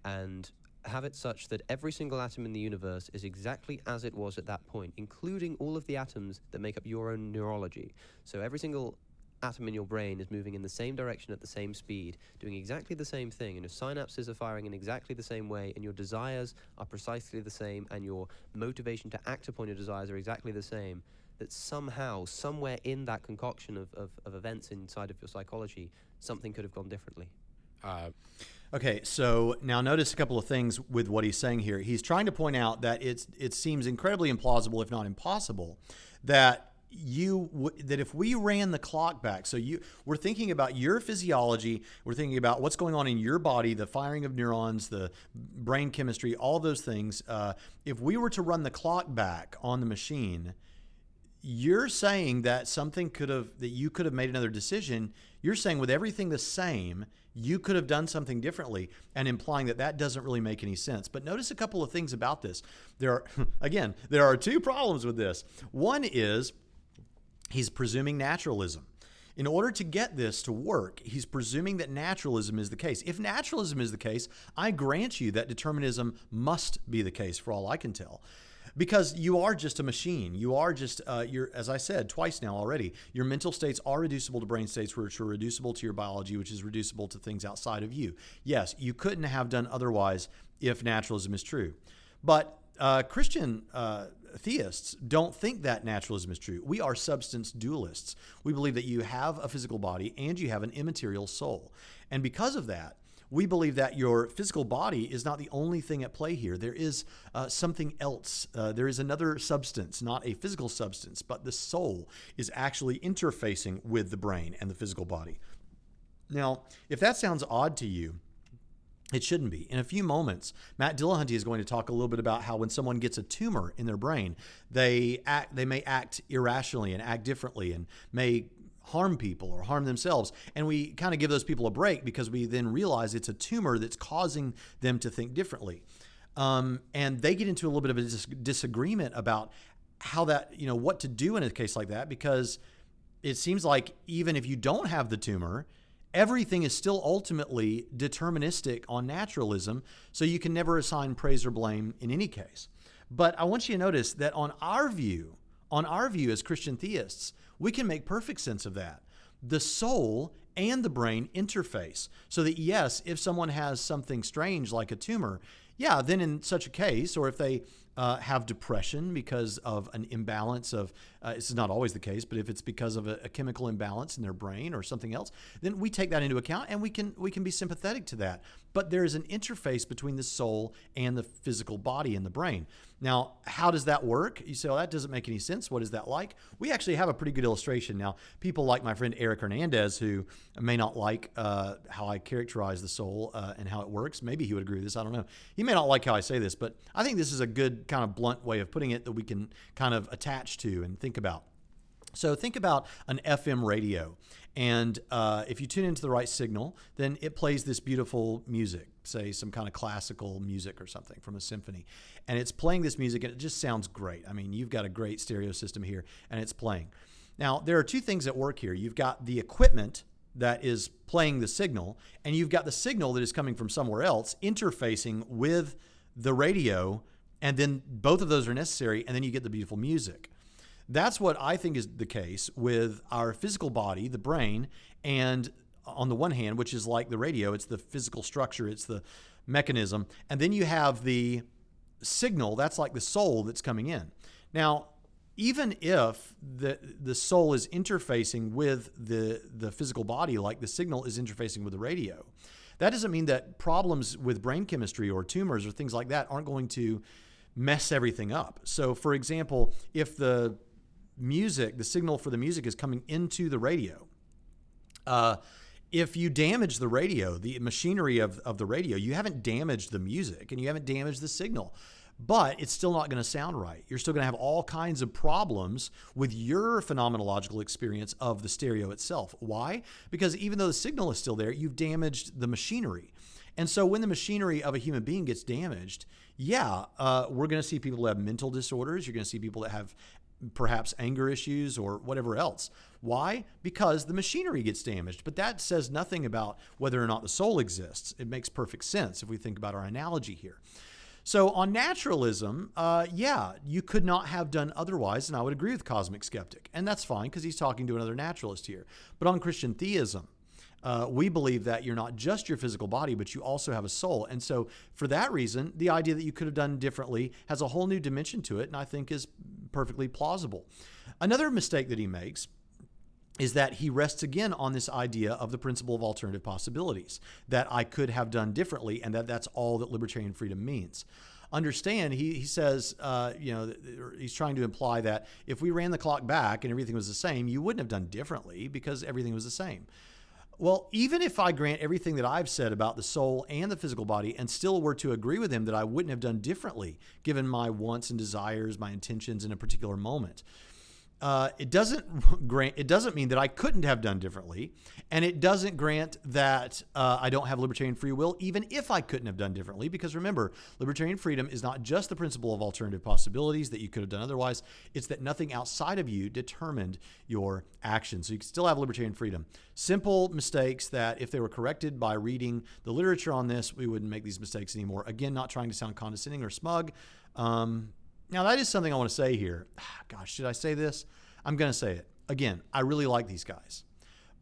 and have it such that every single atom in the universe is exactly as it was at that point, including all of the atoms that make up your own neurology. So every single atom in your brain is moving in the same direction at the same speed, doing exactly the same thing, and your synapses are firing in exactly the same way, and your desires are precisely the same, and your motivation to act upon your desires are exactly the same, that somehow, somewhere in that concoction of events inside of your psychology, something could have gone differently. Okay, so now notice a couple of things with what he's saying here. He's trying to point out that it seems incredibly implausible, if not impossible, that if we ran the clock back, so we're thinking about your physiology, we're thinking about what's going on in your body, the firing of neurons, the brain chemistry, all those things. If we were to run the clock back on the machine, you're saying that you could have made another decision. You're saying with everything the same, you could have done something differently, and implying that doesn't really make any sense. But notice a couple of things about this. There are two problems with this. One is he's presuming naturalism. In order to get this to work, he's presuming that naturalism is the case. If naturalism is the case, I grant you that determinism must be the case, for all I can tell. Because you are just a machine. You are just, as I said twice now already, your mental states are reducible to brain states, which are reducible to your biology, which is reducible to things outside of you. Yes, you couldn't have done otherwise if naturalism is true. But Christian theists don't think that naturalism is true. We are substance dualists. We believe that you have a physical body and you have an immaterial soul. And because of that, we believe that your physical body is not the only thing at play here. There is something else. There is another substance, not a physical substance, but the soul is actually interfacing with the brain and the physical body. Now, if that sounds odd to you, it shouldn't be. In a few moments, Matt Dillahunty is going to talk a little bit about how when someone gets a tumor in their brain, they may act irrationally and act differently and may harm people or harm themselves. And we kind of give those people a break because we then realize it's a tumor that's causing them to think differently. And they get into a little bit of a disagreement about how that, what to do in a case like that, because it seems like even if you don't have the tumor, everything is still ultimately deterministic on naturalism, so you can never assign praise or blame in any case. But I want you to notice that on our view as Christian theists, we can make perfect sense of that. The soul and the brain interface, so that yes, if someone has something strange like a tumor, yeah, then in such a case, or if they have depression because of an imbalance of, this is not always the case, but if it's because of a chemical imbalance in their brain or something else, then we take that into account and we can be sympathetic to that. But there is an interface between the soul and the physical body and the brain. Now, how does that work? You say, well, that doesn't make any sense. What is that like? We actually have a pretty good illustration. Now, people like my friend Eric Hernandez, who may not like how I characterize the soul and how it works. Maybe he would agree with this. I don't know. He may not like how I say this, but I think this is a good kind of blunt way of putting it that we can kind of attach to and think about. So think about an FM radio, and if you tune into the right signal, then it plays this beautiful music, say some kind of classical music or something from a symphony, and it's playing this music, and it just sounds great. I mean, you've got a great stereo system here, and it's playing. Now, there are two things at work here. You've got the equipment that is playing the signal, and you've got the signal that is coming from somewhere else interfacing with the radio, and then both of those are necessary, and then you get the beautiful music. That's what I think is the case with our physical body, the brain, and on the one hand, which is like the radio, it's the physical structure, it's the mechanism, and then you have the signal, that's like the soul that's coming in. Now, even if the soul is interfacing with the physical body, like the signal is interfacing with the radio, that doesn't mean that problems with brain chemistry or tumors or things like that aren't going to mess everything up. So, for example, if the signal for the music is coming into the radio, if you damage the radio, the machinery of the radio, you haven't damaged the music and you haven't damaged the signal, but it's still not going to sound right. You're still going to have all kinds of problems with your phenomenological experience of the stereo itself. Why? Because even though the signal is still there, you've damaged the machinery. And so when the machinery of a human being gets damaged, we're going to see people who have mental disorders. You're going to see people that have perhaps anger issues or whatever else. Why? Because the machinery gets damaged. But that says nothing about whether or not the soul exists. It makes perfect sense if we think about our analogy here. So on naturalism, you could not have done otherwise, and I would agree with CosmicSkeptic. And that's fine because he's talking to another naturalist here. But on Christian theism, we believe that you're not just your physical body, but you also have a soul. And so for that reason, the idea that you could have done differently has a whole new dimension to it, and I think is perfectly plausible. Another mistake that he makes is that he rests again on this idea of the principle of alternative possibilities, that I could have done differently, and that's all that libertarian freedom means. Understand, he says, he's trying to imply that if we ran the clock back and everything was the same, you wouldn't have done differently because everything was the same. Well, even if I grant everything that I've said about the soul and the physical body and still were to agree with him that I wouldn't have done differently given my wants and desires, my intentions in a particular moment, it doesn't mean that I couldn't have done differently, and it doesn't grant that I don't have libertarian free will, even if I couldn't have done differently. Because remember, libertarian freedom is not just the principle of alternative possibilities that you could have done otherwise. It's that nothing outside of you determined your actions. So you can still have libertarian freedom. Simple mistakes that, if they were corrected by reading the literature on this, we wouldn't make these mistakes anymore. Again, not trying to sound condescending or smug. Now, that is something I want to say here. Gosh, should I say this? I'm going to say it. Again, I really like these guys.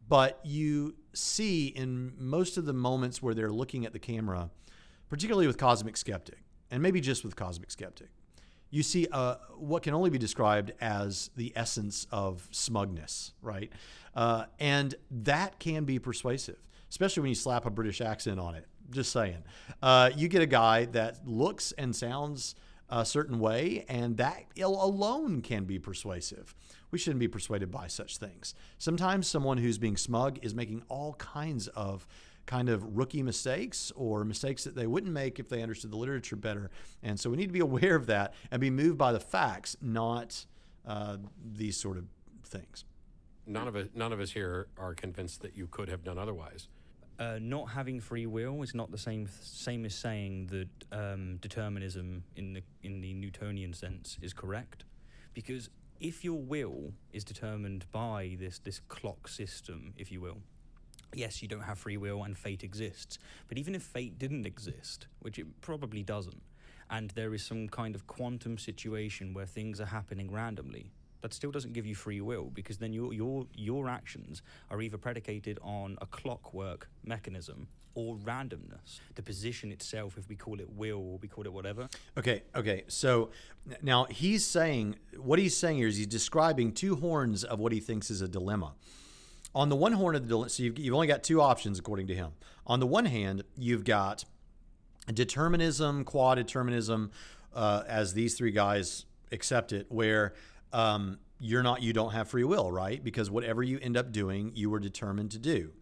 But you see in most of the moments where they're looking at the camera, particularly with CosmicSkeptic, and maybe just with CosmicSkeptic, you see what can only be described as the essence of smugness, right? And that can be persuasive, especially when you slap a British accent on it. Just saying. You get a guy that looks and sounds a certain way, and that alone can be persuasive. We shouldn't be persuaded by such things. Sometimes someone who's being smug is making all kinds of kind of rookie mistakes or mistakes that they wouldn't make if they understood the literature better. And so we need to be aware of that and be moved by the facts, not these sort of things. None of us here are convinced that you could have done otherwise. Not having free will is not the same as saying that determinism in the Newtonian sense is correct, because if your will is determined by this clock system, if you will, yes, you don't have free will and fate exists. But even if fate didn't exist, which it probably doesn't, and there is some kind of quantum situation where things are happening randomly, that still doesn't give you free will, because then your actions are either predicated on a clockwork mechanism or randomness. The position itself, if we call it will or we call it whatever. Okay. So now what he's saying here is he's describing two horns of what he thinks is a dilemma. On the one horn of the dilemma, so you've only got two options according to him. On the one hand, you've got determinism, quadeterminism, as these three guys accept it, where you don't have free will, right? Because whatever you end up doing, you were determined to do.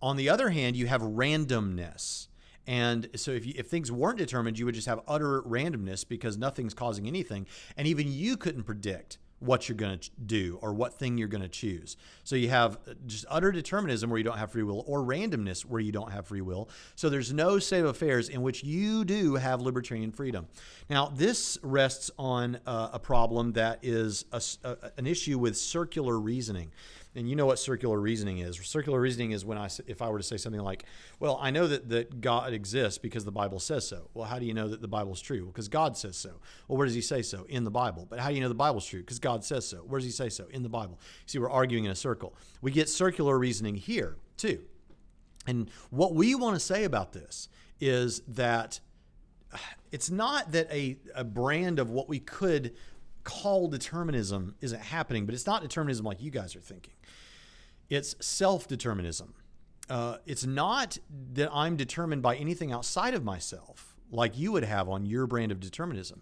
On the other hand, you have randomness. And so if things weren't determined, you would just have utter randomness because nothing's causing anything. And even you couldn't predict what you're going to do or what thing you're going to choose. So you have just utter determinism where you don't have free will, or randomness where you don't have free will. So there's no state of affairs in which you do have libertarian freedom. Now, this rests on a problem that is an issue with circular reasoning. And you know what circular reasoning is. Circular reasoning is if I were to say something like, well, I know that God exists because the Bible says so. Well, how do you know that the Bible's true? Because God says so. Well, where does he say so? In the Bible. But how do you know the Bible's true? Because God says so. Where does he say so? In the Bible. See, we're arguing in a circle. We get circular reasoning here, too. And what we want to say about this is that it's not that a brand of what we could call determinism isn't happening, but it's not determinism like you guys are thinking. It's self-determinism. It's not that I'm determined by anything outside of myself, like you would have on your brand of determinism.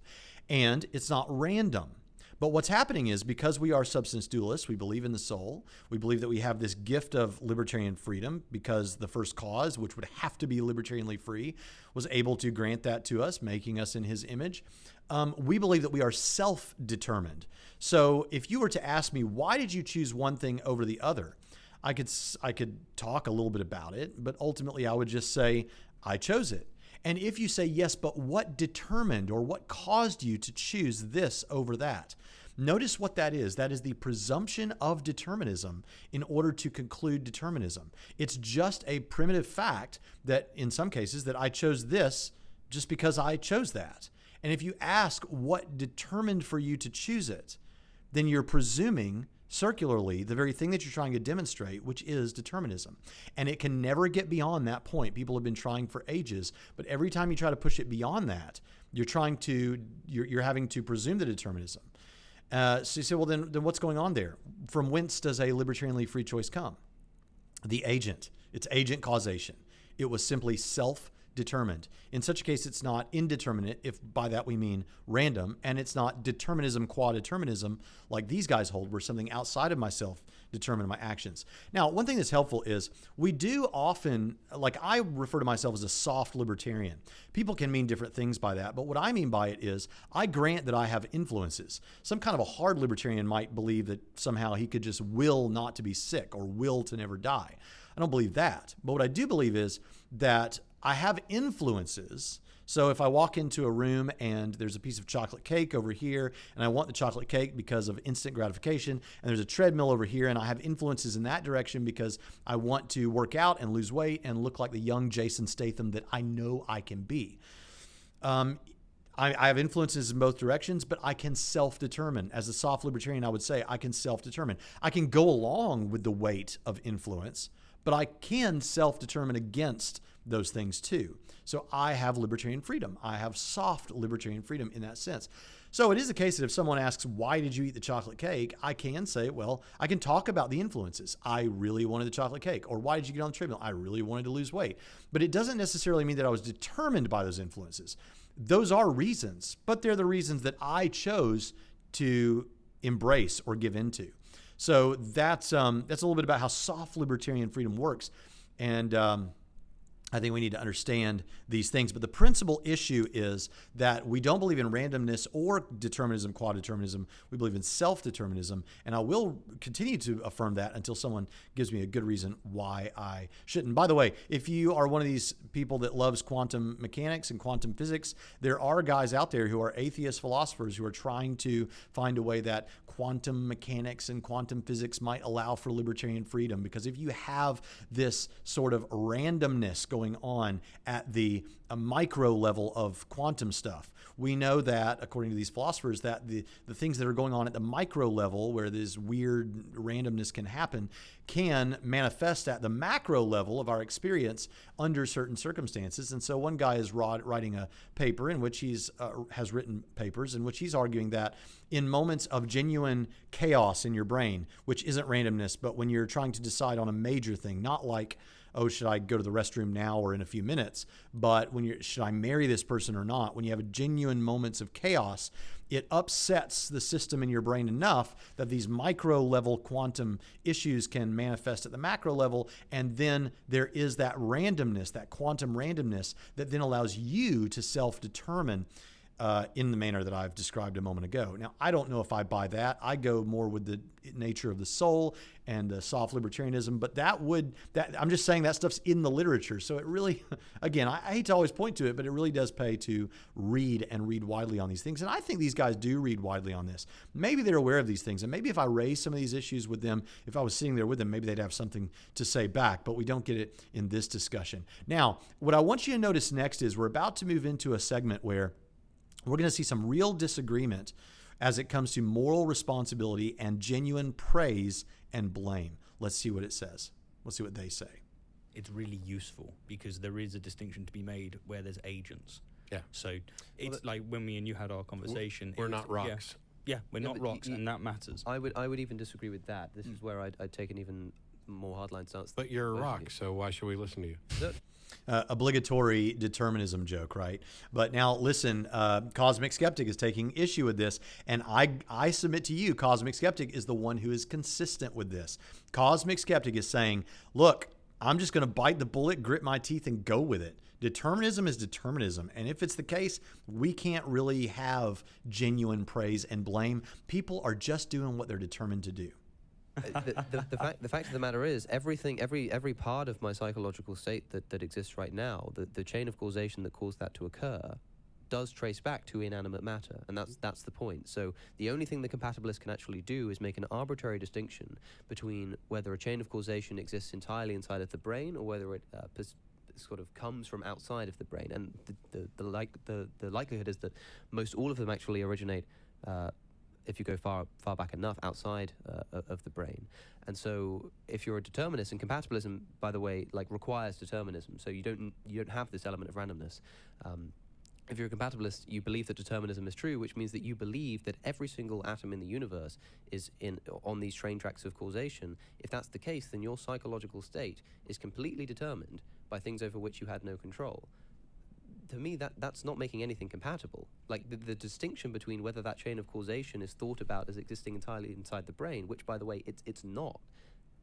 And it's not random. But what's happening is, because we are substance dualists, we believe in the soul. We believe that we have this gift of libertarian freedom because the first cause, which would have to be libertarianly free, was able to grant that to us, making us in his image. We believe that we are self-determined. So if you were to ask me, why did you choose one thing over the other? I could talk a little bit about it, but ultimately I would just say, I chose it. And if you say, yes, but what determined or what caused you to choose this over that? Notice what that is. That is the presumption of determinism in order to conclude determinism. It's just a primitive fact that in some cases that I chose this just because I chose that. And if you ask what determined for you to choose it, then you're presuming circularly the very thing that you're trying to demonstrate, which is determinism. And it can never get beyond that point. People have been trying for ages, but every time you try to push it beyond that, you're having to presume the determinism. So you say, well, then what's going on there? From whence does a libertarianly free choice come? The agent. It's agent causation. It was simply self-determined. In such a case, it's not indeterminate, if by that we mean random, and it's not determinism, quadeterminism, like these guys hold, where something outside of myself determine my actions. Now, one thing that's helpful is we do often, like I refer to myself as a soft libertarian. People can mean different things by that, but what I mean by it is I grant that I have influences. Some kind of a hard libertarian might believe that somehow he could just will not to be sick or will to never die. I don't believe that. But what I do believe is that I have influences. So if I walk into a room and there's a piece of chocolate cake over here and I want the chocolate cake because of instant gratification, and there's a treadmill over here and I have influences in that direction because I want to work out and lose weight and look like the young Jason Statham that I know I can be. I have influences in both directions, but I can self-determine. As a soft libertarian, I would say I can self-determine. I can go along with the weight of influence, but I can self-determine against those things too. So I have libertarian freedom. I have soft libertarian freedom in that sense. So it is the case that if someone asks, why did you eat the chocolate cake? I can say, well, I can talk about the influences. I really wanted the chocolate cake. Or why did you get on the treadmill? I really wanted to lose weight. But it doesn't necessarily mean that I was determined by those influences. Those are reasons, but they're the reasons that I chose to embrace or give into. So that's a little bit about how soft libertarian freedom works. And I think we need to understand these things. But the principal issue is that we don't believe in randomness or determinism, quadeterminism. We believe in self-determinism. And I will continue to affirm that until someone gives me a good reason why I shouldn't. By the way, if you are one of these people that loves quantum mechanics and quantum physics, there are guys out there who are atheist philosophers who are trying to find a way that quantum mechanics and quantum physics might allow for libertarian freedom. Because if you have this sort of randomness going going on at the micro level of quantum stuff. We know that, according to these philosophers, that the things that are going on at the micro level, where this weird randomness can happen, can manifest at the macro level of our experience under certain circumstances. And so one guy is writing a paper in which has written papers in which he's arguing that in moments of genuine chaos in your brain, which isn't randomness, but when you're trying to decide on a major thing, not like, oh, should I go to the restroom now or in a few minutes? But should I marry this person or not? When you have genuine moments of chaos, it upsets the system in your brain enough that these micro level quantum issues can manifest at the macro level. And then there is that randomness, that quantum randomness that then allows you to self-determine in the manner that I've described a moment ago. Now, I don't know if I buy that. I go more with the nature of the soul and soft libertarianism, but I'm just saying that stuff's in the literature. So it really, again, I hate to always point to it, but it really does pay to read and read widely on these things. And I think these guys do read widely on this. Maybe they're aware of these things, and maybe if I raise some of these issues with them, if I was sitting there with them, maybe they'd have something to say back, but we don't get it in this discussion. Now, what I want you to notice next is we're about to move into a segment where we're going to see some real disagreement as it comes to moral responsibility and genuine praise and blame. Let's see what it says. Let's see what they say. It's really useful because there is a distinction to be made where there's agents. Yeah. So it's like when me and you had our conversation. We're not rocks. Yeah, we're not rocks, and that matters. I would even disagree with that. This is where I'd take an even more hardline stance. But you're a rock, so why should we listen to you? Obligatory determinism joke, right? But now listen, CosmicSkeptic is taking issue with this, and I submit to you, CosmicSkeptic is the one who is consistent with this. CosmicSkeptic is saying, look, I'm just going to bite the bullet, grit my teeth, and go with it. Determinism is determinism, and if it's the case, we can't really have genuine praise and blame. People are just doing what they're determined to do. The fact of the matter is, every part of my psychological state that exists right now, the chain of causation that caused that to occur, does trace back to inanimate matter, and that's the point. So the only thing the compatibilist can actually do is make an arbitrary distinction between whether a chain of causation exists entirely inside of the brain or whether it sort of comes from outside of the brain. And the likelihood is that most all of them actually originate, if you go far back enough, outside of the brain. And so if you're a determinist, and compatibilism, by the way, requires determinism, so you don't have this element of randomness. If you're a compatibilist, you believe that determinism is true, which means that you believe that every single atom in the universe is on these train tracks of causation. If that's the case, then your psychological state is completely determined by things over which you had no control. To me, that's not making anything compatible. The distinction between whether that chain of causation is thought about as existing entirely inside the brain, which, by the way, it's not,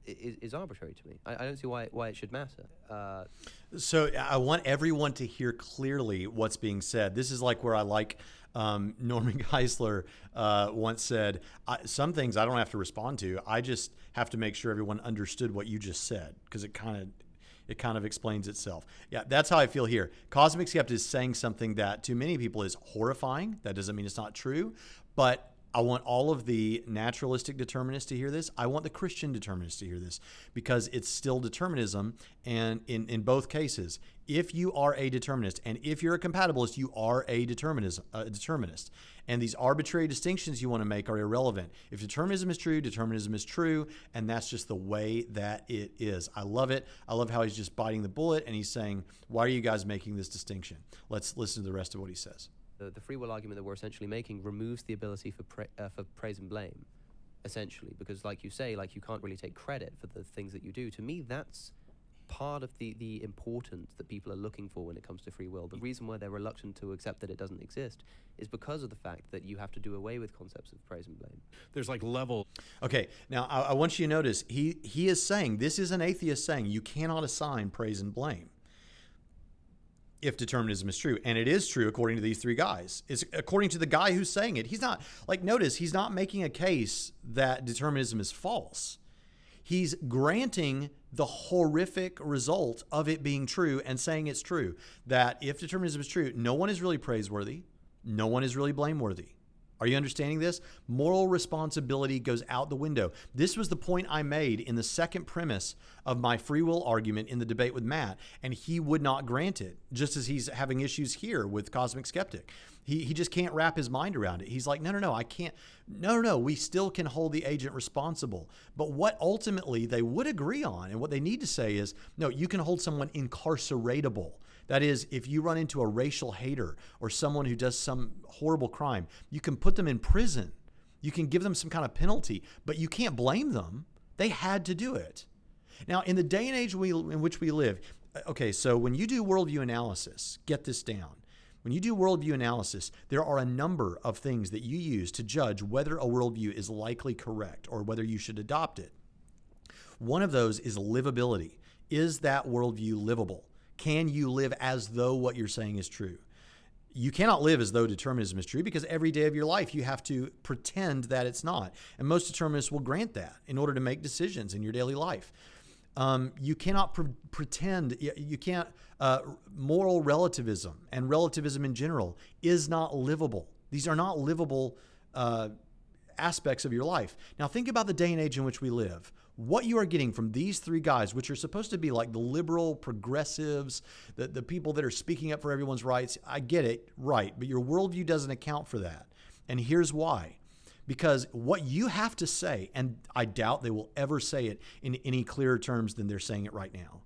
is arbitrary to me. I don't see why it should matter. So I want everyone to hear clearly what's being said. This is where I Norman Geisler once said, some things I don't have to respond to. I just have to make sure everyone understood what you just said, because it kind of explains itself. Yeah, that's how I feel here. CosmicSkeptic is saying something that to many people is horrifying. That doesn't mean it's not true, but I want all of the naturalistic determinists to hear this. I want the Christian determinists to hear this, because it's still determinism. And in both cases, if you are a determinist and if you're a compatibilist, you are a determinist. And these arbitrary distinctions you want to make are irrelevant. If determinism is true, and that's just the way that it is. I love it. I love how he's just biting the bullet and he's saying, why are you guys making this distinction? Let's listen to the rest of what he says. The free will argument that we're essentially making removes the ability for praise and blame, essentially, because like you say, you can't really take credit for the things that you do. To me, that's part of the importance that people are looking for when it comes to free will. The reason why they're reluctant to accept that it doesn't exist is because of the fact that you have to do away with concepts of praise and blame. There's level. Okay, now I want you to notice he is saying, this is an atheist saying, you cannot assign praise and blame if determinism is true. And it is true according to these three guys. It's according to the guy who's saying it. He's not, notice, he's not making a case that determinism is false. He's granting the horrific result of it being true and saying it's true. That if determinism is true, no one is really praiseworthy. No one is really blameworthy. Are you understanding this? Moral responsibility goes out the window. This was the point I made in the second premise of my free will argument in the debate with Matt, and he would not grant it, just as he's having issues here with CosmicSkeptic. He just can't wrap his mind around it. He's like, no, I can't. No, we still can hold the agent responsible. But what ultimately they would agree on, and what they need to say is, no, you can hold someone incarceratable. That is, if you run into a racial hater or someone who does some horrible crime, you can put them in prison. You can give them some kind of penalty, but you can't blame them. They had to do it. Now, in the day and age in which we live, okay, so when you do worldview analysis, get this down. When you do worldview analysis, there are a number of things that you use to judge whether a worldview is likely correct or whether you should adopt it. One of those is livability. Is that worldview livable? Can you live as though what you're saying is true? You cannot live as though determinism is true because every day of your life you have to pretend that it's not. And most determinists will grant that in order to make decisions in your daily life. You cannot pretend, you can't, moral relativism and relativism in general is not livable. These are not livable aspects of your life. Now think about the day and age in which we live. What you are getting from these three guys, which are supposed to be like the liberal progressives, the people that are speaking up for everyone's rights, I get it, right, but your worldview doesn't account for that. And here's why. Because what you have to say, and I doubt they will ever say it in any clearer terms than they're saying it right now,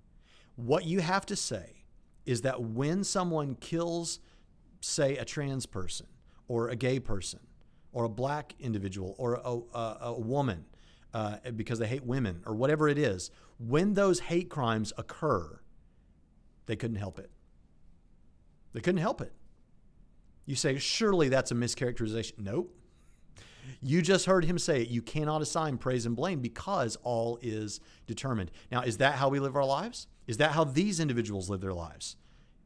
what you have to say is that when someone kills, say, a trans person or a gay person or a black individual or a woman, because they hate women or whatever it is, when those hate crimes occur, they couldn't help it. They couldn't help it. You say, surely that's a mischaracterization. Nope. You just heard him say it. You cannot assign praise and blame because all is determined. Now, is that how we live our lives? Is that how these individuals live their lives?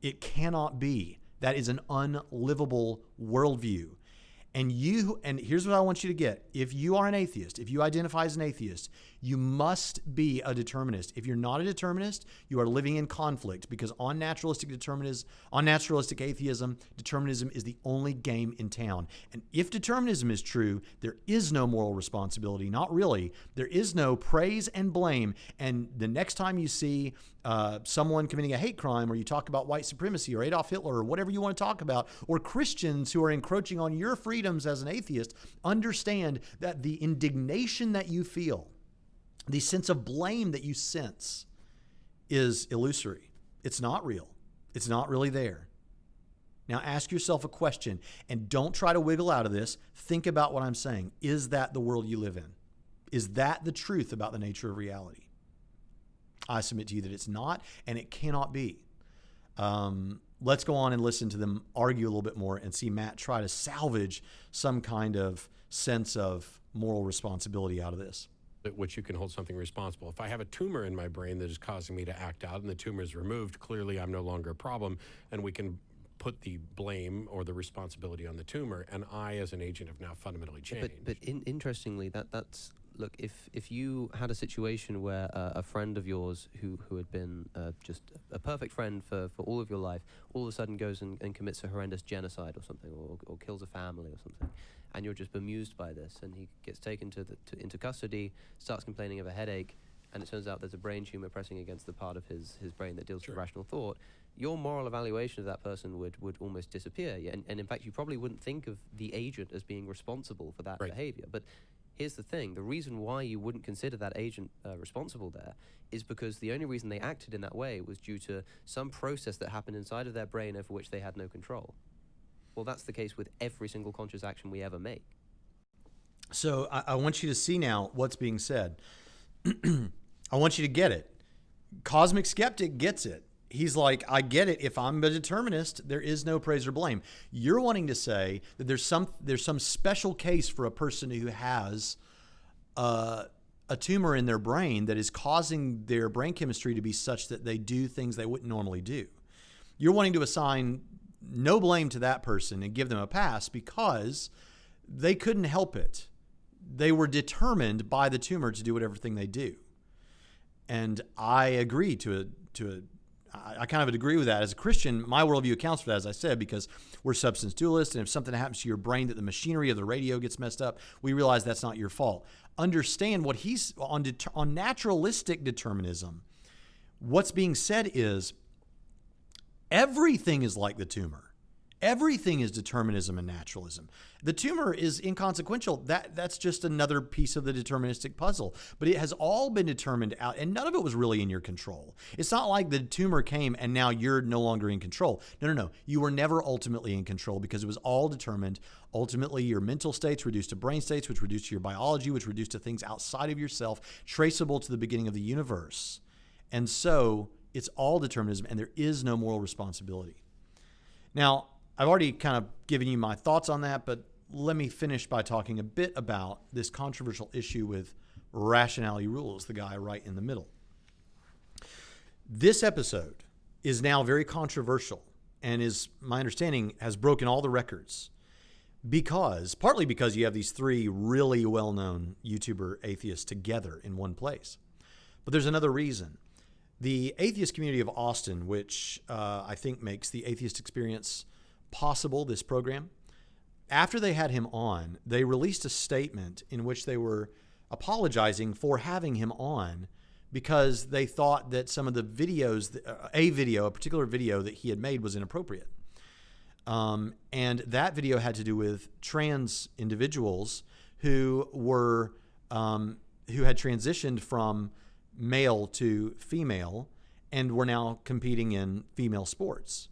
It cannot be. That is an unlivable worldview. And here's what I want you to get. If you are an atheist, if you identify as an atheist, you must be a determinist. If you're not a determinist, you are living in conflict because on naturalistic atheism, determinism is the only game in town. And if determinism is true, there is no moral responsibility. Not really. There is no praise and blame. And the next time you see someone committing a hate crime, or you talk about white supremacy or Adolf Hitler or whatever you want to talk about, or Christians who are encroaching on your freedoms as an atheist, understand that the indignation that you feel, the sense of blame that you sense, is illusory. It's not real. It's not really there. Now ask yourself a question and don't try to wiggle out of this. Think about what I'm saying. Is that the world you live in? Is that the truth about the nature of reality? I submit to you that it's not, and it cannot be. Let's go on and listen to them argue a little bit more and see Matt try to salvage some kind of sense of moral responsibility out of this. At which you can hold something responsible. If I have a tumor in my brain that is causing me to act out and the tumor is removed, clearly I'm no longer a problem, and we can put the blame or the responsibility on the tumor, and I as an agent have now fundamentally changed. But interestingly, that's look, if you had a situation where a friend of yours who had been just a perfect friend for all of your life, all of a sudden goes and commits a horrendous genocide or something, or kills a family or something, and you're just bemused by this, and he gets taken into custody, starts complaining of a headache, and it turns out there's a brain tumor pressing against the part of his brain that deals with rational thought, your moral evaluation of that person would almost disappear. And in fact, you probably wouldn't think of the agent as being responsible for that behavior. But here's the thing. The reason why you wouldn't consider that agent responsible there is because the only reason they acted in that way was due to some process that happened inside of their brain over which they had no control. Well, that's the case with every single conscious action we ever make. So I want you to see now what's being said. I want you to get it. CosmicSkeptic gets it. He's like, I get it. If I'm a determinist, there is no praise or blame. You're wanting to say that there's some special case for a person who has a tumor in their brain that is causing their brain chemistry to be such that they do things they wouldn't normally do. You're wanting to assign no blame to that person and give them a pass because they couldn't help it. They were determined by the tumor to do whatever thing they do. And I agree to I kind of agree with that. As a Christian, my worldview accounts for that, as I said, because we're substance dualists, and if something happens to your brain, that the machinery of the radio gets messed up, we realize that's not your fault. Understand what he's on naturalistic determinism. What's being said is everything is like the tumor. Everything is determinism and naturalism. The tumor is inconsequential. That's just another piece of the deterministic puzzle. But it has all been determined out, and none of it was really in your control. It's not like the tumor came and now you're no longer in control. No. You were never ultimately in control because it was all determined. Ultimately, your mental states reduced to brain states, which reduced to your biology, which reduced to things outside of yourself, traceable to the beginning of the universe. And so it's all determinism, and there is no moral responsibility. Now, I've already kind of given you my thoughts on that, but let me finish by talking a bit about this controversial issue with rationality rules, the guy right in the middle. This episode is now very controversial and is, my understanding, has broken all the records partly because you have these three really well-known YouTuber atheists together in one place. But there's another reason. The atheist community of Austin, which I think makes the Atheist Experience possible, this program, after they had him on, they released a statement in which they were apologizing for having him on because they thought that some of the videos, a particular video that he had made was inappropriate. And that video had to do with trans individuals who had transitioned from male to female and were now competing in female sports.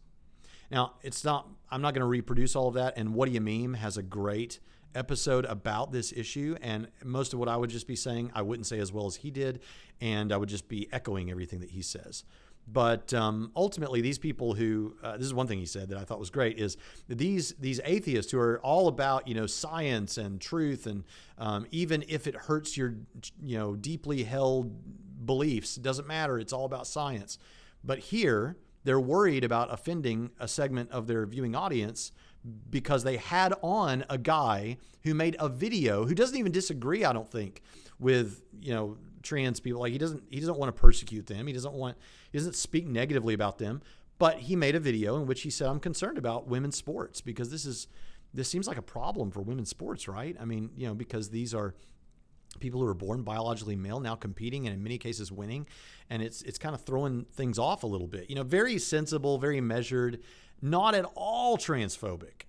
Now, I'm not going to reproduce all of that, and What Do You Meme has a great episode about this issue, and most of what I would just be saying, I wouldn't say as well as he did, and I would just be echoing everything that he says. But ultimately, these people who, this is one thing he said that I thought was great, is these atheists who are all about, science and truth, and even if it hurts your, deeply held beliefs, it doesn't matter, it's all about science. But here, they're worried about offending a segment of their viewing audience because they had on a guy who made a video who doesn't even disagree, I don't think, with, trans people. Like he doesn't want to persecute them. He doesn't speak negatively about them, but he made a video in which he said, I'm concerned about women's sports because this seems like a problem for women's sports, right? I mean, because these are people who are born biologically male now competing and in many cases winning. And it's kind of throwing things off a little bit, very sensible, very measured, not at all transphobic.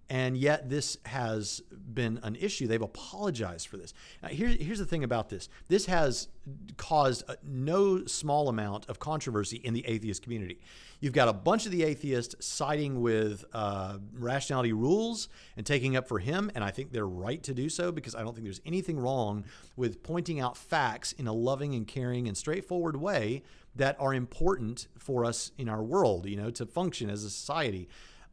And yet this has been an issue. They've apologized for this. Now, here's the thing about this. This has caused no small amount of controversy in the atheist community. You've got a bunch of the atheists siding with Rationality Rules and taking up for him, and I think they're right to do so because I don't think there's anything wrong with pointing out facts in a loving and caring and straightforward way that are important for us in our world, to function as a society.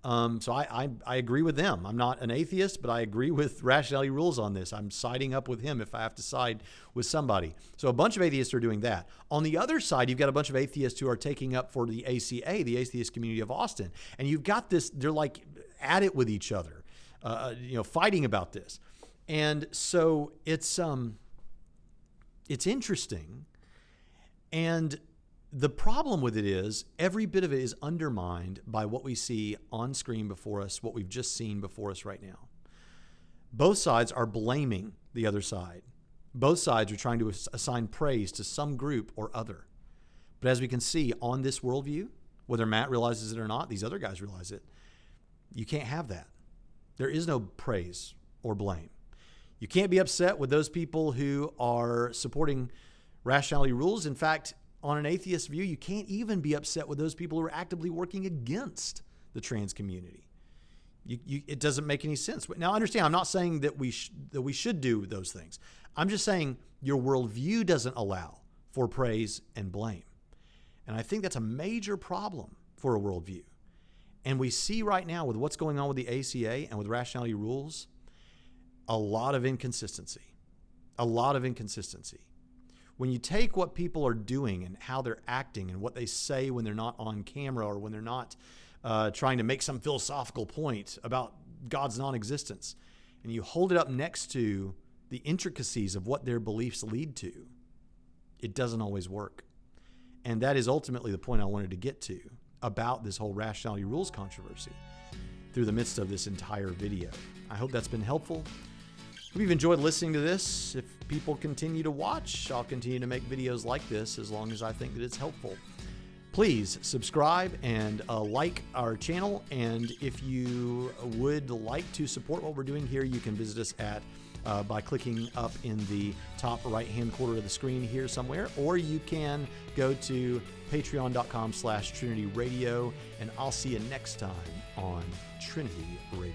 So I agree with them. I'm not an atheist, but I agree with Rationality Rules on this. I'm siding up with him if I have to side with somebody. So a bunch of atheists are doing that. On the other side, you've got a bunch of atheists who are taking up for the ACA, the Atheist Community of Austin. And you've got this, they're like at it with each other, fighting about this. And so it's interesting. And the problem with it is every bit of it is undermined by what we see on screen before us, what we've just seen before us right now. Both sides are blaming the other side. Both sides are trying to assign praise to some group or other. But as we can see on this worldview, whether Matt realizes it or not, these other guys realize it, you can't have that. There is no praise or blame. You can't be upset with those people who are supporting Rationality Rules. In fact, on an atheist view, you can't even be upset with those people who are actively working against the trans community. It doesn't make any sense. Now, understand, I'm not saying that we should do those things. I'm just saying your worldview doesn't allow for praise and blame. And I think that's a major problem for a worldview. And we see right now with what's going on with the ACA and with Rationality Rules, a lot of inconsistency. A lot of inconsistency. When you take what people are doing and how they're acting and what they say when they're not on camera or when they're not trying to make some philosophical point about God's non-existence, and you hold it up next to the intricacies of what their beliefs lead to, it doesn't always work. And that is ultimately the point I wanted to get to about this whole rationality rules controversy through the midst of this entire video. I hope that's been helpful. If you've enjoyed listening to this, if people continue to watch, I'll continue to make videos like this as long as I think that it's helpful. Please subscribe and like our channel. And if you would like to support what we're doing here, you can visit us at by clicking up in the top right-hand corner of the screen here somewhere, or you can go to patreon.com/Trinity Radio, and I'll see you next time on Trinity Radio.